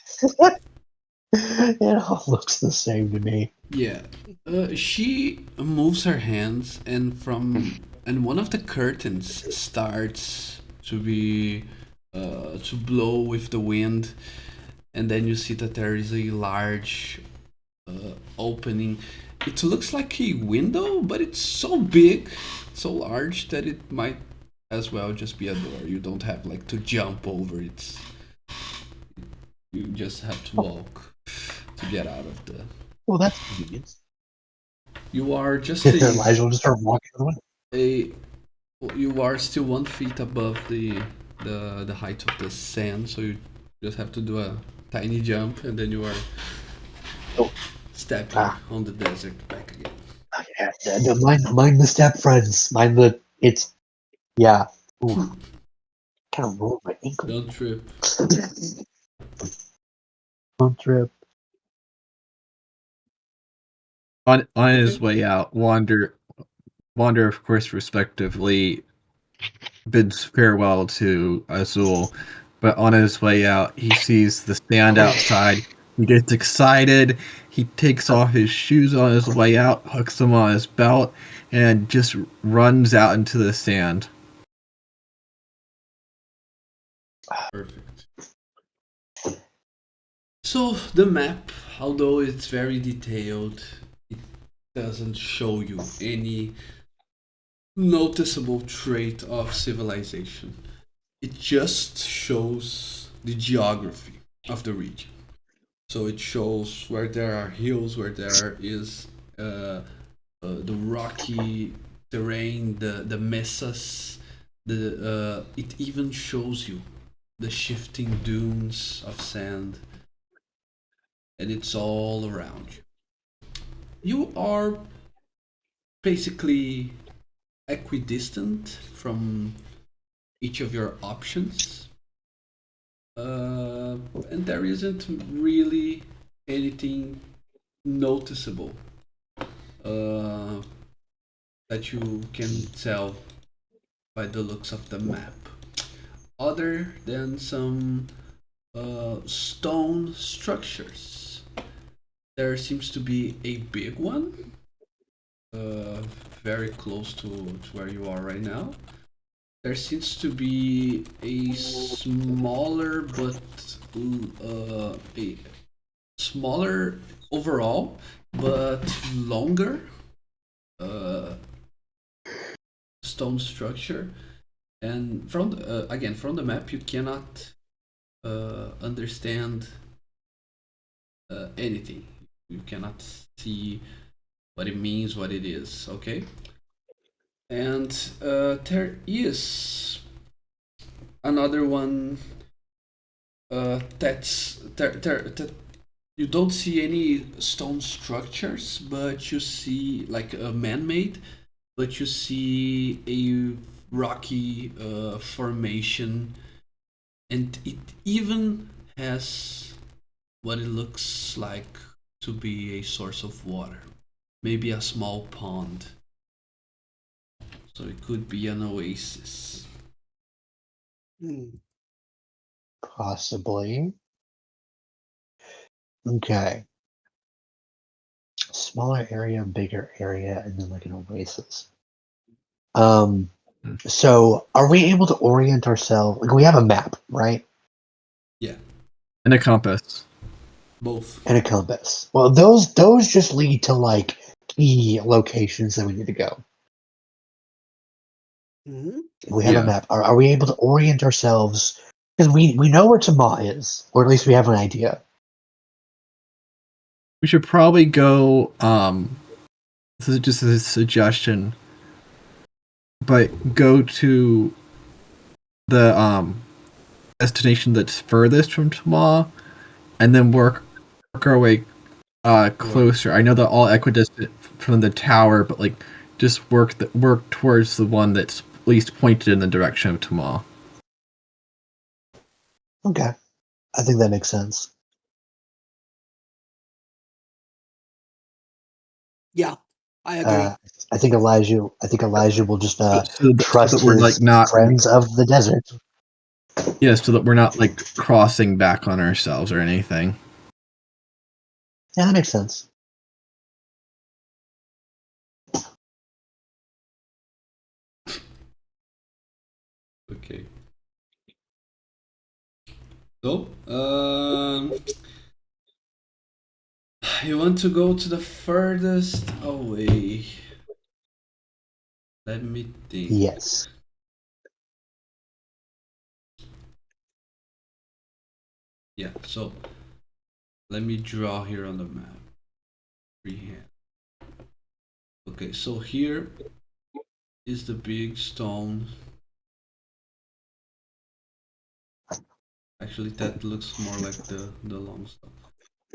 It all looks the same to me. Yeah. She moves her hands and one of the curtains starts to be to blow with the wind, and then you see that there is a large opening. It looks like a window, but it's so big, so large that it might as well just be a door. You don't have like to jump over it. You just have to walk to get out of the. Well, that's convenient. You are just Elijah will just start walking out the window. you are still 1 feet above the height of the sand, so you just have to do a tiny jump, and then you are stepping on the desert back again. Yeah, mind the step, friends. Mind the yeah. Ooh. Kind of rolled my ankle. Don't trip. Don't trip. on his way out, Wander, of course, respectively, bids farewell to Azul. But on his way out, he sees the stand outside. He gets excited. He takes off his shoes on his way out, hooks them on his belt, and just runs out into the sand. Perfect. So the map, although it's very detailed, it doesn't show you any noticeable trait of civilization. It just shows the geography of the region. So it shows where there are hills, where there is the rocky terrain, the mesas. It even shows you the shifting dunes of sand, and it's all around you. You are basically equidistant from each of your options. And there isn't really anything noticeable that you can tell by the looks of the map, other than some stone structures. There seems to be a big one, very close to where you are right now. There seems to be a smaller overall, but longer uh, stone structure. And from again from the map, you cannot understand anything. You cannot see what it means, what it is. Okay, and there is another one that you don't see any stone structures, but you see like a man-made, but you see a rocky formation, and it even has what it looks like to be a source of water, maybe a small pond. So it could be an oasis. Hmm. Possibly. Okay. Smaller area, bigger area, and then like an oasis. So are we able to orient ourselves? Like we have a map, right? Yeah, And a compass. both. And a compass. Well, those just lead to like key locations that we need to go. Mhm. We have a Yeah. map. Are we able to orient ourselves? Because we know where Tama is, or at least we have an idea. We should probably go. This is just a suggestion, but go to the destination that's furthest from Tama, and then work our way closer. I know they're all equidistant from the tower, but like just work towards the one that's least pointed in the direction of Tama. Okay, I think that makes sense. Yeah, I agree. I think Elijah will just So trust that we're like his not, friends of the desert. yeah, so that we're not like crossing back on ourselves or anything. Yeah, that makes sense. Okay. So, you want to go to the furthest away? Let me think. Yes. Yeah, so let me draw here on the map. Freehand. Okay, so here is the big stone. Actually, that looks more like the long stone.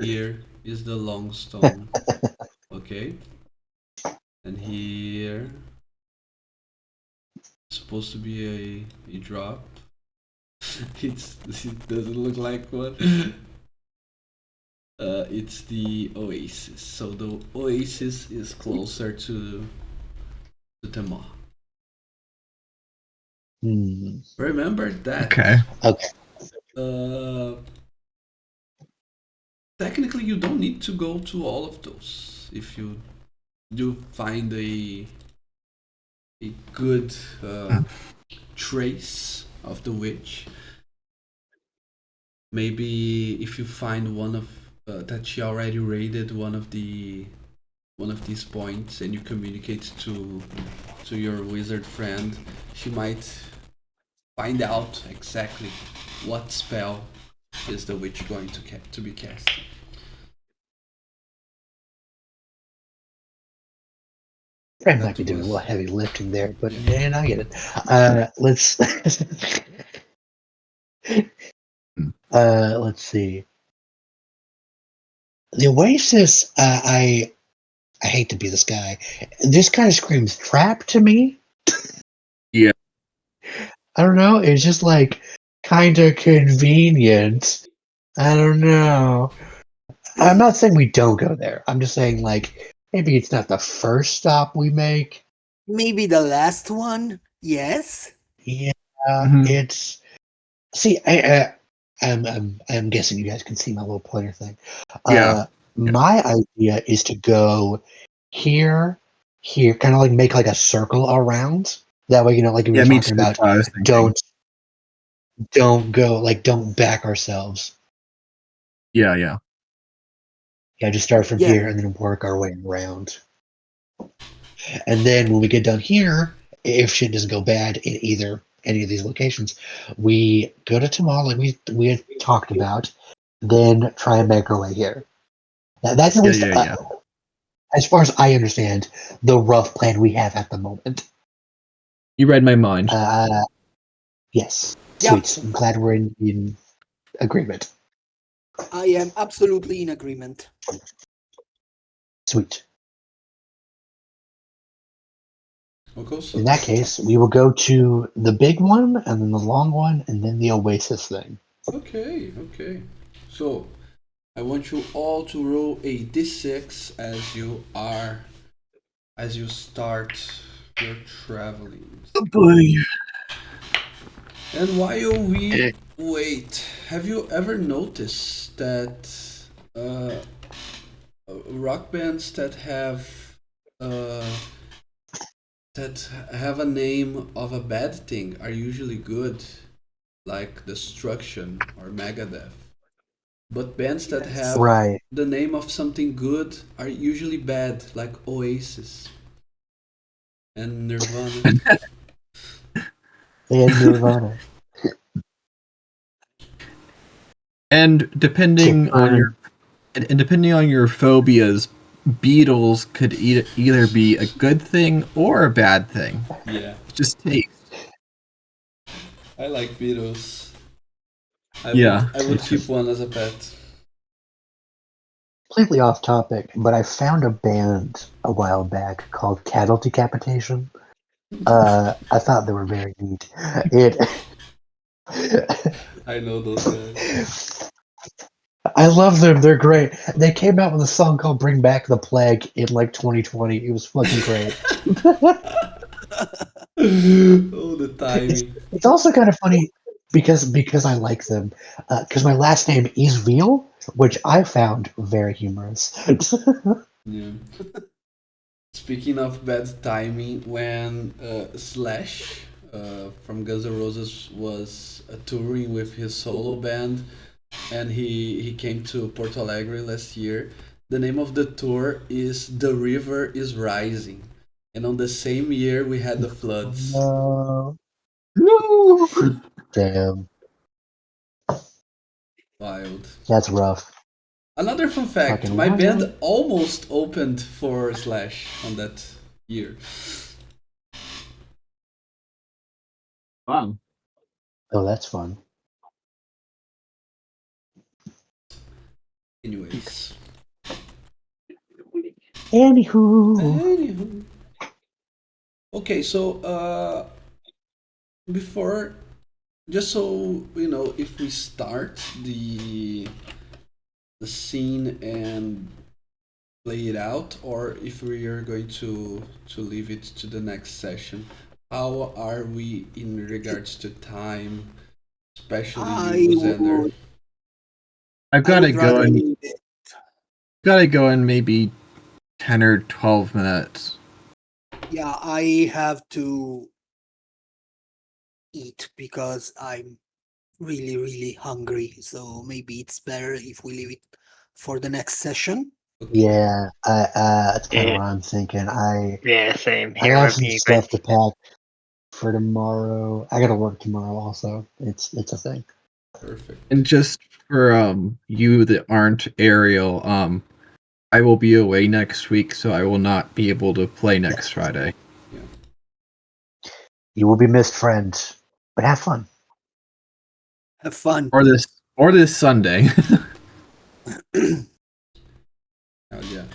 Here is the long stone. Okay, and here supposed to be a drop. It doesn't look like one. It's the oasis. So the oasis is closer to Tema. Remember that. Okay. Okay. Technically, you don't need to go to all of those. If you do find a good trace of the witch, maybe if you find one of that she already raided one of these points and you communicate to your wizard friend, she might find out exactly what spell is the witch going to be cast. Fred might be doing a little heavy lifting there, but man, I get it. Let's see. The Oasis. I hate to be this guy. This kind of screams trap to me. Yeah. I don't know. It's just like kind of convenient. I don't know. I'm not saying we don't go there. I'm just saying like maybe it's not the first stop we make. Maybe the last one. Yes. Yeah, Mhm. it's. See, I'm guessing you guys can see my little pointer thing. Yeah. My idea is to go here, kind of like make like a circle around. That way, like we Yeah, were me talking too. about, I was thinking. don't go, like don't back ourselves. Yeah, yeah. Yeah, just start from Yeah. here and then work our way around. And then when we get done here, if shit doesn't go bad in either any of these locations, we go to Tamal like we had talked about, then try and make our way here. That's at least, yeah. as far as I understand, the rough plan we have at the moment. You read my mind. Yes. Yeah. Sweet. I'm glad we're in agreement. I am absolutely in agreement. Sweet. Okay, so In that case, we will go to the big one, and then the long one, and then the Oasis thing. okay. So I want you all to roll a d6 as you start your traveling. Oh boy. And while we wait, have you ever noticed that rock bands that have a name of a bad thing are usually good, like Destruction or Megadeth? But bands that Yes. have Right. the name of something good are usually bad, like Oasis and Nirvana. And Nirvana. And depending Shit, on burn. your and depending on your phobias, Beatles could either be a good thing or a bad thing. Yeah, Just taste. I like Beatles. Yeah. I would keep one as a pet. Completely off topic, but I found a band a while back called Cattle Decapitation. I thought they were very neat. It. I know those guys. I love them. They're great. They came out with a song called "Bring Back the Plague" in like 2020. It was fucking great. Oh, the timing. It's also kind of funny because I like them. Because my last name is Veal, which I found very humorous. Yeah. Speaking of bad timing, when Slash from Guns N' Roses was touring with his solo band, and he came to Porto Alegre last year, the name of the tour is "The River Is Rising," and on the same year we had the floods. No. Damn, Wild. that's rough. Another fun fact: Fucking my wild. band almost opened for Slash on that year. Wow. Oh, that's fun. Anyways. Anywho, Anywho. Okay, so before, just so you know, if we start the scene and play it out, or if we are going to leave it to the next session, how are we in regards to time, especially I you, Xander? would, I've I got to would go rather in. leave it. Got to go in maybe 10 or 12 minutes. Yeah, I have to eat because I'm really, really hungry. So maybe it's better if we leave it for the next session. yeah, that's kind of Yeah. what I'm thinking. I Yeah, same I here. have Would some be stuff good. to pack for tomorrow. I gotta work tomorrow also. It's a thing. Perfect. And just for you that aren't Ariel, I will be away next week, so I will not be able to play next Friday. You will be missed, friend, but have fun. Have fun. Or this Sunday. Oh yeah.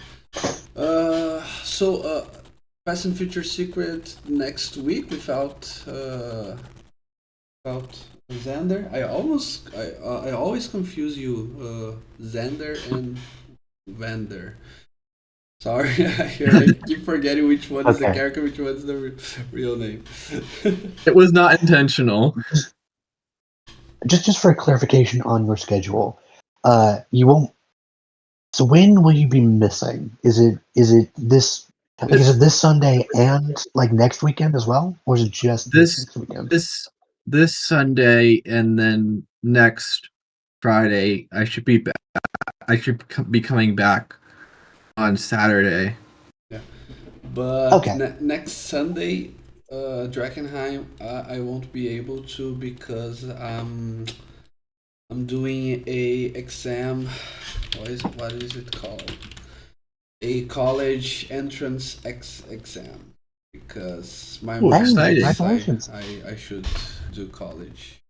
So Fast and Future Secret next week without Xander. I always confuse you, Xander and Vander. Sorry, I keep forgetting which one is the Okay. character, which one's the real name. It was not intentional. Just for clarification on your schedule, you won't. So when will you be missing? Is it this? Like, is it this Sunday and like next weekend as well, or is it just This next weekend? this Sunday and then next Friday. I should be back. I should be coming back on Saturday. But Okay. next Sunday, Dreckenheim, I won't be able to because I'm doing a exam. What is it called? A college entrance exam because my Ooh, mom exciting. thinks Congratulations. I should do college.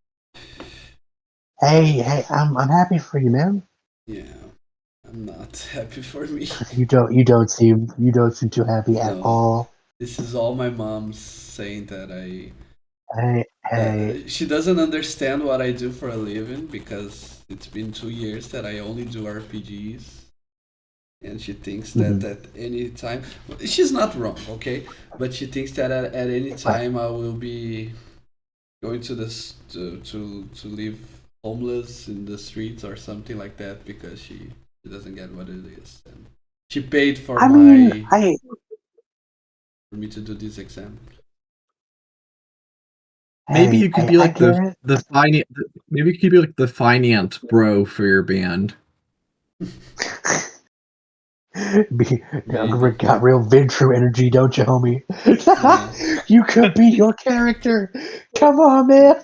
Hey, I'm happy for you, man. Yeah, I'm not happy for me. You don't seem too happy at No. all. This is all my mom's saying that Hey, she doesn't understand what I do for a living because it's been 2 years that I only do RPGs. And she thinks that Mhm. at any time, she's not wrong, okay? But she thinks that at any time I will be going to this to live homeless in the streets or something like that because she doesn't get what it is. And she paid for I mean, for me to do this exam. Maybe you could be I like get it. the finance. Maybe you could be like the finance bro for your band. Got real Ventru energy, don't you, homie? Yeah. You could be your character. Come on, man.